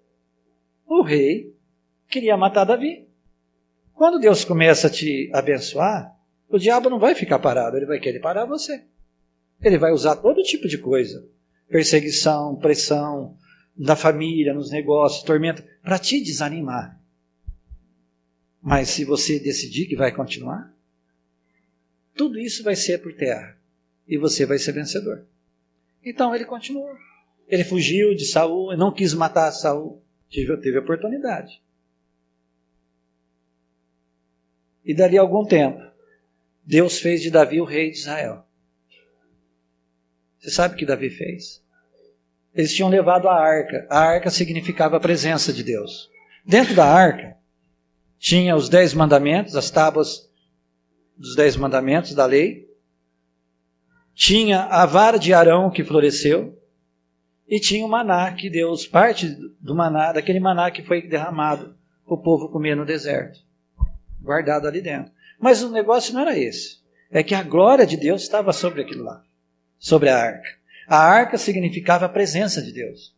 S1: O rei queria matar Davi. Quando Deus começa a te abençoar, o diabo não vai ficar parado, ele vai querer parar você. Ele vai usar todo tipo de coisa. perseguição, pressão, na família, nos negócios, tormenta, para te desanimar. Mas se você decidir que vai continuar, tudo isso vai ser por terra. E você vai ser vencedor. Então ele continuou. Ele fugiu de Saul, não quis matar Saul. Teve oportunidade. E dali a algum tempo, Deus fez de Davi o rei de Israel. Você sabe o que Davi fez? Eles tinham levado a arca. A arca significava a presença de Deus. Dentro da arca, tinha os 10 mandamentos, as tábuas dos 10 mandamentos da lei. Tinha a vara de Arão que floresceu. E tinha o maná que Deus, parte do maná, daquele maná que foi derramado para o povo comer no deserto. Guardado ali dentro. Mas o negócio não era esse. É que a glória de Deus estava sobre aquilo lá. Sobre a arca. A arca significava a presença de Deus.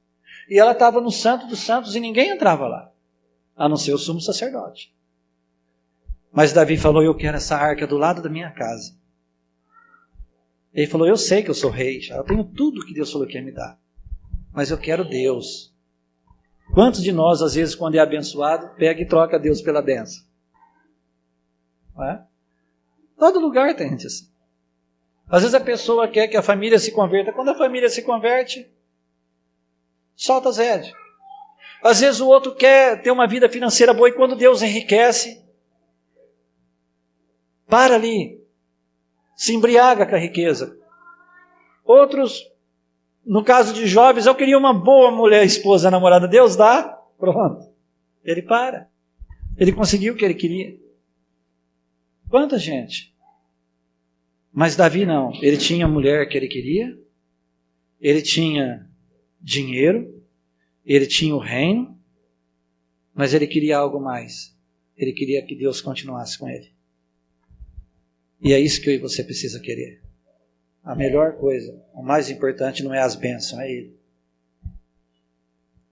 S1: E ela estava no Santo dos Santos e ninguém entrava lá. A não ser o sumo sacerdote. Mas Davi falou, eu quero essa arca do lado da minha casa. Ele falou, eu sei que eu sou rei, eu tenho tudo que Deus falou que ia me dar. Mas eu quero Deus. Quantos de nós, às vezes, quando é abençoado, pega e troca Deus pela bênção? Não é? Todo lugar tem gente assim. Às vezes a pessoa quer que a família se converta. Quando a família se converte, solta as rédeas. Às vezes o outro quer ter uma vida financeira boa e quando Deus enriquece, para ali, se embriaga com a riqueza. Outros, no caso de jovens, eu queria uma boa mulher, esposa, namorada. Deus dá, pronto. Ele para. Ele conseguiu o que ele queria. Quanta gente? Mas Davi não. Ele tinha a mulher que ele queria. Ele tinha dinheiro. Ele tinha o reino. Mas ele queria algo mais. Ele queria que Deus continuasse com ele. E é isso que eu e você precisa querer. A melhor coisa, o mais importante não é as bênçãos, é ele.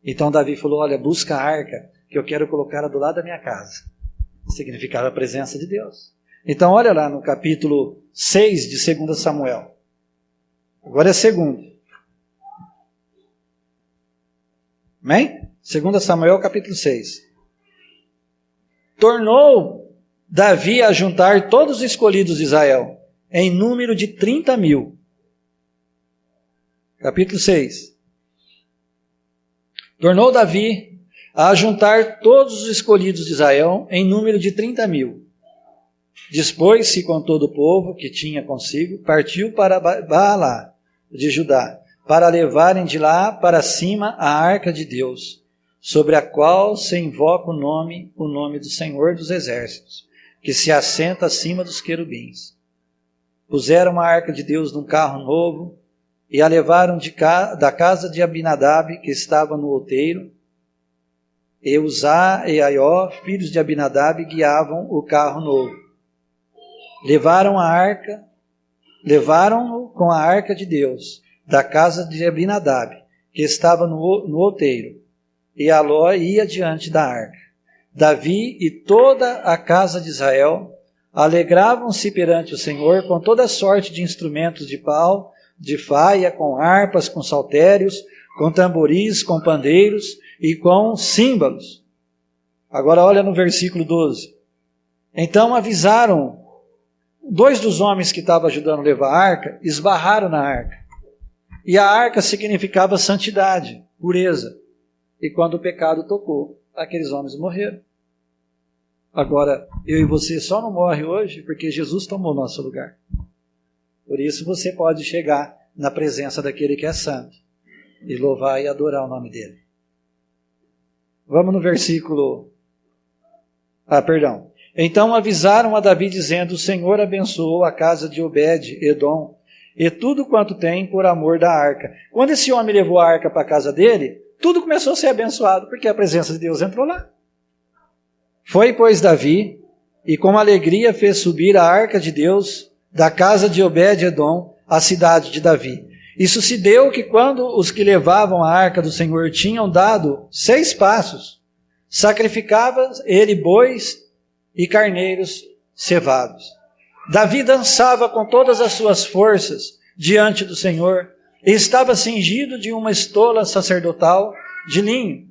S1: Então Davi falou, olha, busca a arca, que eu quero colocá-la do lado da minha casa. Significava a presença de Deus. Então olha lá no capítulo 6 de 2 Samuel. Agora é segundo. Amém? 2 Samuel capítulo 6. Tornou Davi a juntar todos os escolhidos de Israel, em número de 30.000. Capítulo 6. Tornou Davi a juntar todos os escolhidos de Israel, em número de 30.000. Dispôs-se com todo o povo que tinha consigo, partiu para Baalá de Judá, para levarem de lá para cima a arca de Deus, sobre a qual se invoca o nome do Senhor dos Exércitos, que se assenta acima dos querubins. Puseram a arca de Deus num carro novo e a levaram da casa de Abinadab, que estava no outeiro. E Uzá e Aió, filhos de Abinadab, guiavam o carro novo. Levaram com a arca de Deus da casa de Abinadab, que estava no outeiro, e Aló ia diante da arca. Davi e toda a casa de Israel alegravam-se perante o Senhor com toda sorte de instrumentos de pau, de faia, com harpas, com saltérios, com tamboris, com pandeiros e com símbolos. Agora olha no versículo 12. Então avisaram, 2 dos homens que estavam ajudando a levar a arca, esbarraram na arca. E a arca significava santidade, pureza. E quando o pecado tocou, aqueles homens morreram. Agora, eu e você só não morre hoje porque Jesus tomou nosso lugar. Por isso você pode chegar na presença daquele que é santo e louvar e adorar o nome dele. Vamos no versículo... Então avisaram a Davi dizendo, o Senhor abençoou a casa de Obed-Edom e tudo quanto tem por amor da arca. Quando esse homem levou a arca para a casa dele, tudo começou a ser abençoado, porque a presença de Deus entrou lá. Foi, pois, Davi, e com alegria fez subir a arca de Deus da casa de Obed-Edom à cidade de Davi. Isso se deu que quando os que levavam a arca do Senhor tinham dado 6 passos, sacrificava ele bois e carneiros cevados. Davi dançava com todas as suas forças diante do Senhor, e estava cingido de uma estola sacerdotal de linho.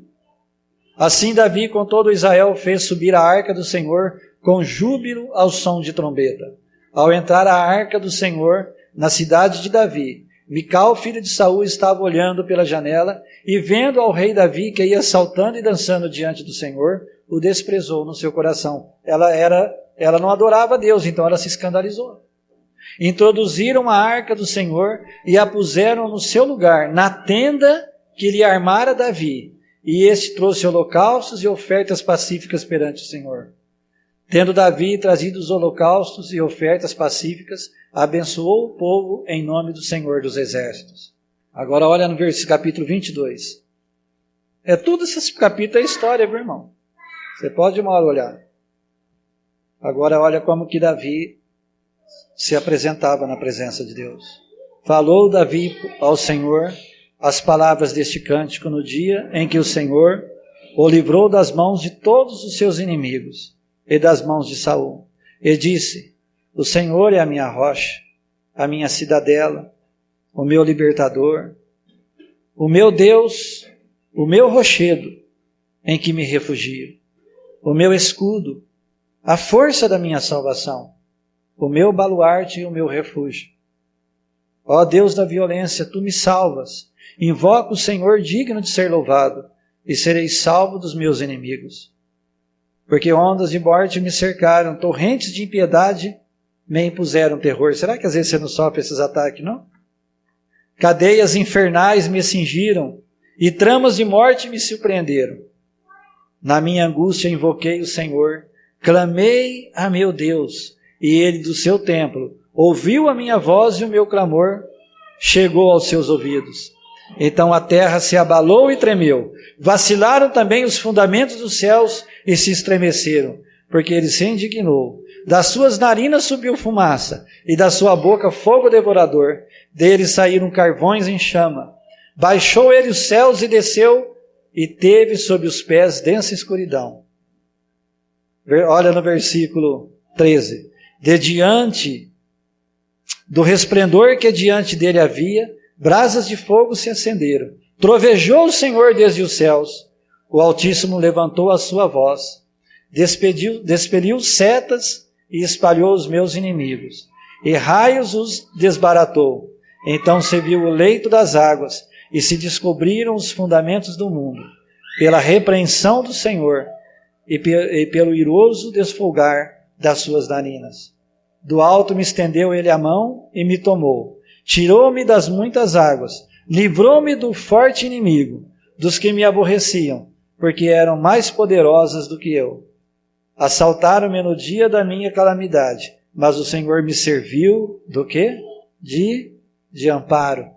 S1: Assim Davi com todo Israel fez subir a arca do Senhor com júbilo ao som de trombeta. Ao entrar a arca do Senhor na cidade de Davi, Mical, filho de Saul, estava olhando pela janela e vendo ao rei Davi que ia saltando e dançando diante do Senhor, o desprezou no seu coração. Ela não adorava a Deus, então ela se escandalizou. Introduziram a arca do Senhor e a puseram no seu lugar, na tenda que lhe armara Davi. E este trouxe holocaustos e ofertas pacíficas perante o Senhor. Tendo Davi trazido os holocaustos e ofertas pacíficas, abençoou o povo em nome do Senhor dos Exércitos. Agora olha no capítulo 22. Tudo esse capítulo é história, meu irmão. Você pode uma hora olhar. Agora olha como que Davi se apresentava na presença de Deus. Falou Davi ao Senhor as palavras deste cântico no dia em que o Senhor o livrou das mãos de todos os seus inimigos e das mãos de Saul. E disse: o Senhor é a minha rocha, a minha cidadela, o meu libertador, o meu Deus, o meu rochedo em que me refugio, o meu escudo, a força da minha salvação, o meu baluarte e o meu refúgio. Ó Deus da violência, tu me salvas. Invoco o Senhor digno de ser louvado, e serei salvo dos meus inimigos. Porque ondas de morte me cercaram, torrentes de impiedade me impuseram terror. Será que às vezes você não sofre esses ataques, não? Cadeias infernais me cingiram, e tramas de morte me surpreenderam. Na minha angústia invoquei o Senhor, clamei a meu Deus, e ele do seu templo ouviu a minha voz e o meu clamor chegou aos seus ouvidos. Então a terra se abalou e tremeu. Vacilaram também os fundamentos dos céus e se estremeceram, porque ele se indignou. Das suas narinas subiu fumaça, e da sua boca fogo devorador. Dele saíram carvões em chama. Baixou ele os céus e desceu, e teve sob os pés densa escuridão. Olha no versículo 13. De diante do resplendor que diante dele havia, brasas de fogo se acenderam. Trovejou o Senhor desde os céus. O Altíssimo levantou a sua voz. Despeliu setas e espalhou os meus inimigos. E raios os desbaratou. Então se viu o leito das águas e se descobriram os fundamentos do mundo. Pela repreensão do Senhor e pelo iroso desfolgar das suas narinas. Do alto me estendeu ele a mão e me tomou. Tirou-me das muitas águas, livrou-me do forte inimigo, dos que me aborreciam, porque eram mais poderosas do que eu. Assaltaram-me no dia da minha calamidade, mas o Senhor me serviu do quê? De amparo.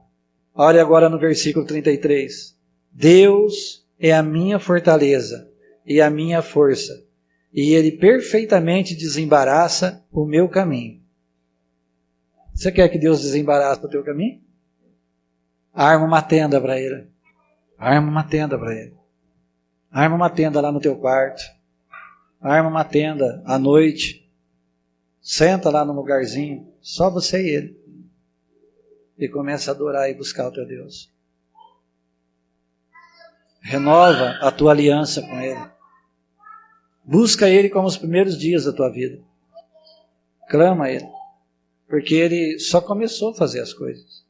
S1: Olha agora no versículo 33. Deus é a minha fortaleza e a minha força, e Ele perfeitamente desembaraça o meu caminho. Você quer que Deus desembarace o teu caminho? Arma uma tenda para Ele. Arma uma tenda para Ele. Arma uma tenda lá no teu quarto. Arma uma tenda à noite. Senta lá num lugarzinho, só você e Ele. E começa a adorar e buscar o teu Deus. Renova a tua aliança com Ele. Busca Ele como os primeiros dias da tua vida. Clama a Ele. Porque Ele só começou a fazer as coisas.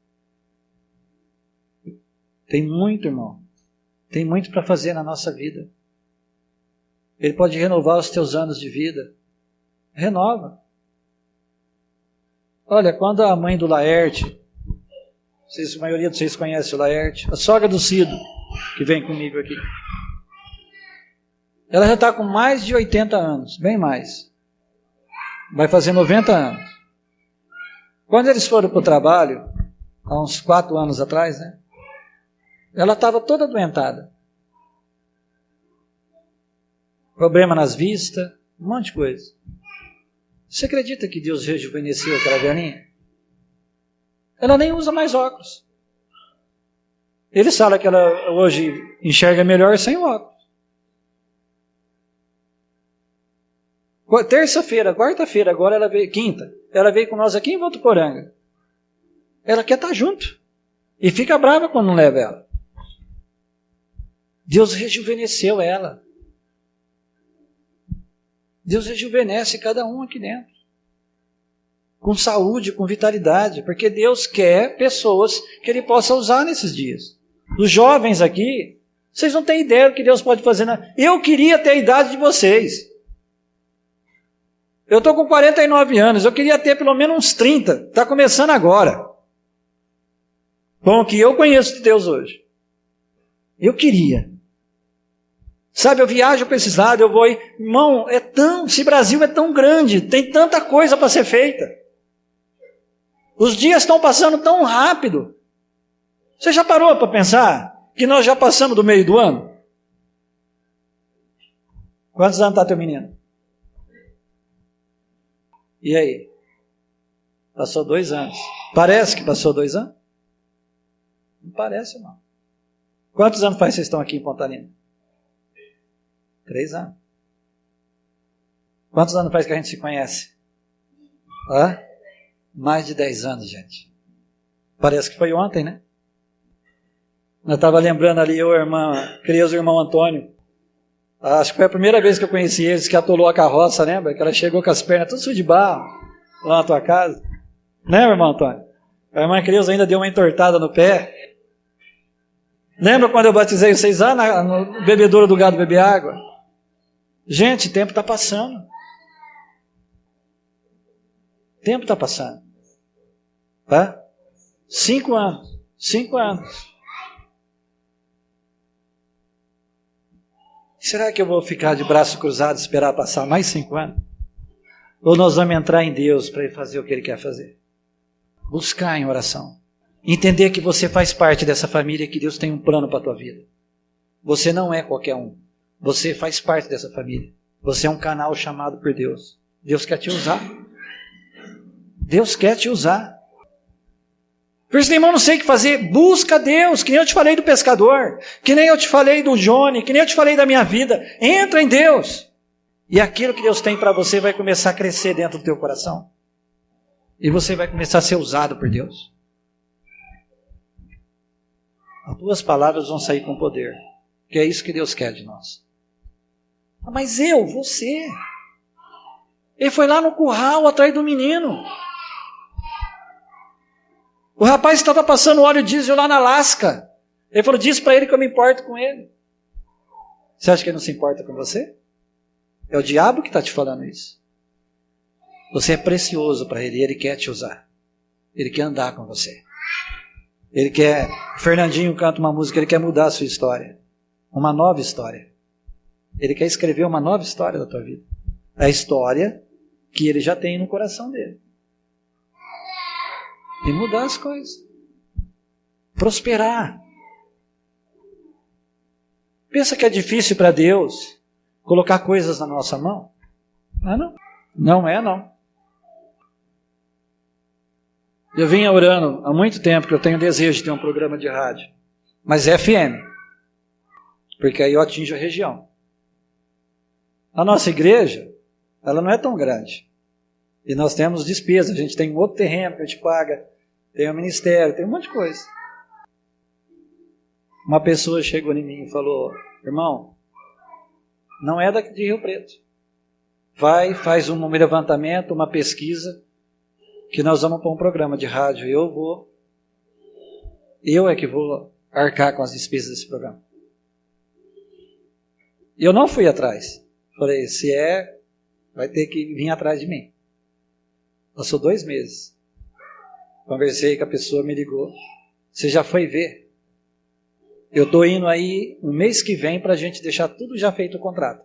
S1: Tem muito, irmão. Tem muito para fazer na nossa vida. Ele pode renovar os teus anos de vida. Renova. Olha, quando a mãe do Laerte, a maioria de vocês conhece o Laerte, a sogra do Cido, que vem comigo aqui. Ela já está com mais de 80 anos, bem mais. Vai fazer 90 anos. Quando eles foram para o trabalho, há uns 4 anos atrás, né? Ela estava toda adoentada. Problema nas vistas, um monte de coisa. Você acredita que Deus rejuvenesceu aquela velhinha? Ela nem usa mais óculos. Eles falam que ela hoje enxerga melhor sem óculos. Terça-feira, quarta-feira, agora ela veio, quinta, ela veio com nós aqui em Votuporanga. Ela quer estar junto. E fica brava quando não leva ela. Deus rejuvenesceu ela. Deus rejuvenesce cada um aqui dentro. Com saúde, com vitalidade. Porque Deus quer pessoas que Ele possa usar nesses dias. Os jovens aqui, vocês não têm ideia do que Deus pode fazer. Eu queria ter a idade de vocês. Eu estou com 49 anos, eu queria ter pelo menos uns 30. Está começando agora. Com o que eu conheço de Deus hoje. Eu queria. Sabe, eu viajo para esses lados, eu vou... Irmão, esse Brasil é tão grande, tem tanta coisa para ser feita. Os dias estão passando tão rápido. Você já parou para pensar que nós já passamos do meio do ano? Quantos anos está teu menino? E aí? Passou 2 anos. Parece que passou 2 anos? Não parece, não. Quantos anos faz vocês estão aqui em Pontalina? 3 anos. Quantos anos faz que a gente se conhece? Mais de 10 anos, gente. Parece que foi ontem, né? Eu estava lembrando ali, eu, irmã, criei o irmão Antônio. Acho que foi a primeira vez que eu conheci eles, que atolou a carroça, lembra? Que ela chegou com as pernas tudo sujo de barro, lá na tua casa. Lembra, irmão Antônio? A irmã Creuza ainda deu uma entortada no pé. Lembra quando eu batizei vocês lá no bebedouro do gado beber água? Gente, o tempo está passando. O tempo está passando. 5 anos. 5 anos. Será que eu vou ficar de braço cruzado e esperar passar mais 5 anos? Ou nós vamos entrar em Deus para Ele fazer o que Ele quer fazer? Buscar em oração. Entender que você faz parte dessa família, que Deus tem um plano para a tua vida. Você não é qualquer um. Você faz parte dessa família. Você é um canal chamado por Deus. Deus quer te usar. Deus quer te usar. Por isso, irmão, não sei o que fazer. Busca Deus, que nem eu te falei do pescador, que nem eu te falei do Johnny, que nem eu te falei da minha vida. Entra em Deus. E aquilo que Deus tem para você vai começar a crescer dentro do teu coração. E você vai começar a ser usado por Deus. As tuas palavras vão sair com poder. Que é isso que Deus quer de nós. Mas você. Ele foi lá no curral atrás do menino. O rapaz estava passando óleo diesel lá na Alasca. Ele falou, diz para ele que eu me importo com ele. Você acha que ele não se importa com você? É o diabo que está te falando isso. Você é precioso para ele e ele quer te usar. Ele quer andar com você. Ele quer... O Fernandinho canta uma música, ele quer mudar a sua história. Uma nova história. Ele quer escrever uma nova história da tua vida. A história que ele já tem no coração dele. E mudar as coisas. Prosperar. Pensa que é difícil para Deus colocar coisas na nossa mão? Não é não. Não é não. Eu vinha orando há muito tempo que eu tenho desejo de ter um programa de rádio. Mas é FM. Porque aí eu atinjo a região. A nossa igreja, ela não é tão grande. E nós temos despesas. A gente tem um outro terreno que a gente paga. Tem um ministério, tem um monte de coisa. Uma pessoa chegou em mim e falou, irmão, não é daqui de Rio Preto. Vai, faz um levantamento, uma pesquisa, que nós vamos para um programa de rádio. Eu é que vou arcar com as despesas desse programa. E eu não fui atrás. Falei, se é, vai ter que vir atrás de mim. Passou 2 meses. Conversei com a pessoa, me ligou. Você já foi ver? Eu estou indo aí no mês que vem para a gente deixar tudo já feito o contrato.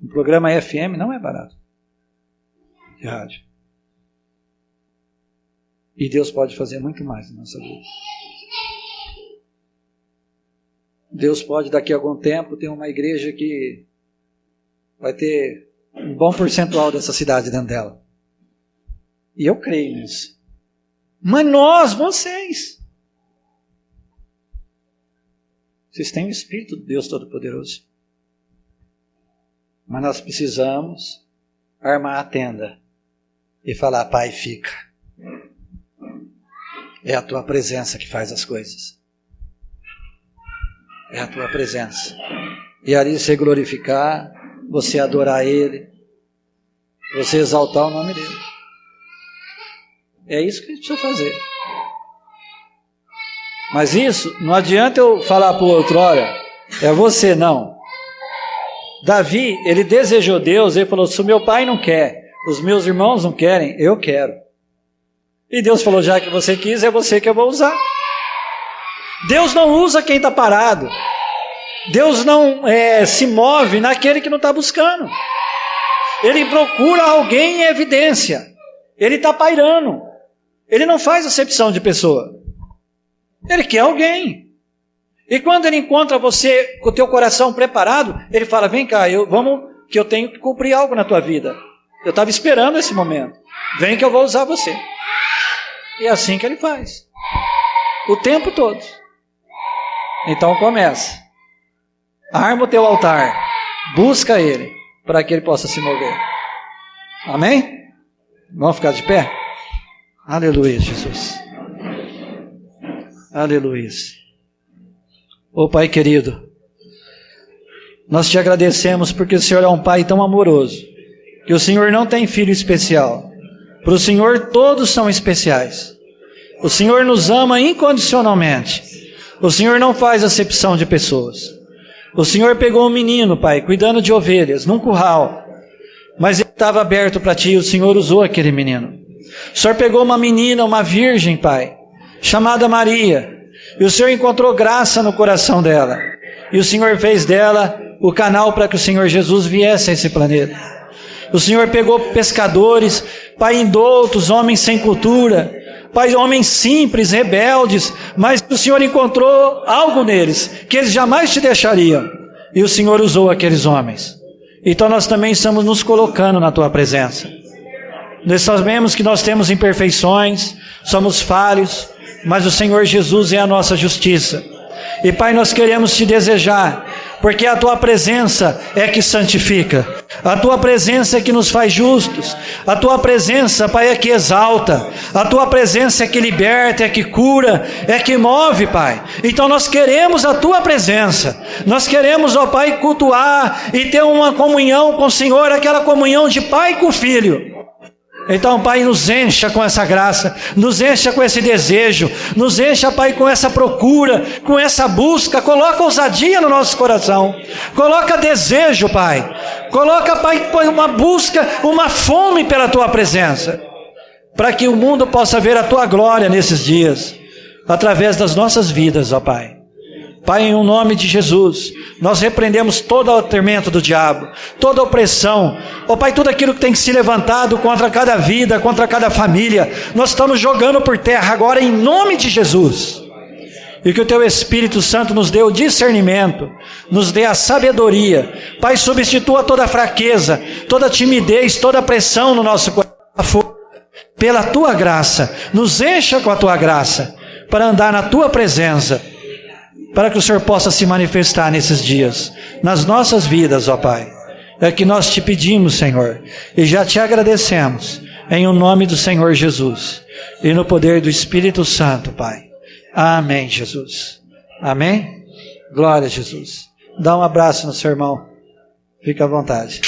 S1: Um programa FM não é barato. De rádio. E Deus pode fazer muito mais na nossa vida. Deus pode, daqui a algum tempo, ter uma igreja que vai ter um bom percentual dessa cidade dentro dela. E eu creio nisso. Mas vocês têm o Espírito de Deus Todo-Poderoso. Mas nós precisamos armar a tenda e falar, Pai, fica. É a tua presença que faz as coisas. É a tua presença. E ali você glorificar, você adorar Ele, você exaltar o nome dEle. É isso que a gente precisa fazer. Mas isso, não adianta eu falar para o outro, olha, é você, não. Davi, ele desejou Deus, ele falou, se o meu pai não quer, os meus irmãos não querem, eu quero. E Deus falou, já que você quis, é você que eu vou usar. Deus não usa quem está parado. Deus não se move naquele que não está buscando. Ele procura alguém em evidência. Ele está pairando. Ele não faz acepção de pessoa. Ele quer alguém. E quando ele encontra você com o teu coração preparado, ele fala, vem cá, vamos, que eu tenho que cumprir algo na tua vida. Eu estava esperando esse momento. Vem que eu vou usar você. E é assim que ele faz. O tempo todo. Então começa. Arma o teu altar. Busca ele, para que ele possa se mover. Amém? Vamos ficar de pé? Aleluia, Jesus. Aleluia. Ô Pai querido, nós te agradecemos porque o Senhor é um Pai tão amoroso, que o Senhor não tem filho especial. Para o Senhor todos são especiais. O Senhor nos ama incondicionalmente. O Senhor não faz acepção de pessoas. O Senhor pegou um menino, Pai, cuidando de ovelhas, num curral. Mas ele estava aberto para Ti e o Senhor usou aquele menino. O Senhor pegou uma menina, uma virgem, Pai, chamada Maria. E o Senhor encontrou graça no coração dela. E o Senhor fez dela o canal para que o Senhor Jesus viesse a esse planeta. O Senhor pegou pescadores, Pai, indoutos, homens sem cultura, Pai, homens simples, rebeldes, mas o Senhor encontrou algo neles, que eles jamais te deixariam. E o Senhor usou aqueles homens. Então nós também estamos nos colocando na Tua presença. Nós sabemos que nós temos imperfeições, somos falhos, mas o Senhor Jesus é a nossa justiça. E Pai, nós queremos Te desejar, porque a Tua presença é que santifica, a Tua presença é que nos faz justos, a Tua presença, Pai, é que exalta, a Tua presença é que liberta, é que cura, é que move, Pai. Então nós queremos a Tua presença, nós queremos, ó Pai, cultuar e ter uma comunhão com o Senhor, aquela comunhão de pai com filho. Então, Pai, nos encha com essa graça, nos encha com esse desejo, nos encha, Pai, com essa procura, com essa busca. Coloca ousadia no nosso coração, coloca desejo, Pai, coloca, Pai, uma busca, uma fome pela Tua presença, para que o mundo possa ver a Tua glória nesses dias, através das nossas vidas, ó Pai. Pai, em nome de Jesus, nós repreendemos todo o tormento do diabo, toda a opressão, ó Pai, tudo aquilo que tem se levantado contra cada vida, contra cada família, nós estamos jogando por terra agora em nome de Jesus. E que o Teu Espírito Santo nos dê o discernimento, nos dê a sabedoria. Pai, substitua toda a fraqueza, toda a timidez, toda a pressão no nosso coração, pela Tua graça, nos encha com a Tua graça, para andar na Tua presença, para que o Senhor possa se manifestar nesses dias, nas nossas vidas, ó Pai. É que nós Te pedimos, Senhor, e já Te agradecemos, em o nome do Senhor Jesus, e no poder do Espírito Santo, Pai. Amém, Jesus. Amém? Glória a Jesus. Dá um abraço no seu irmão. Fica à vontade.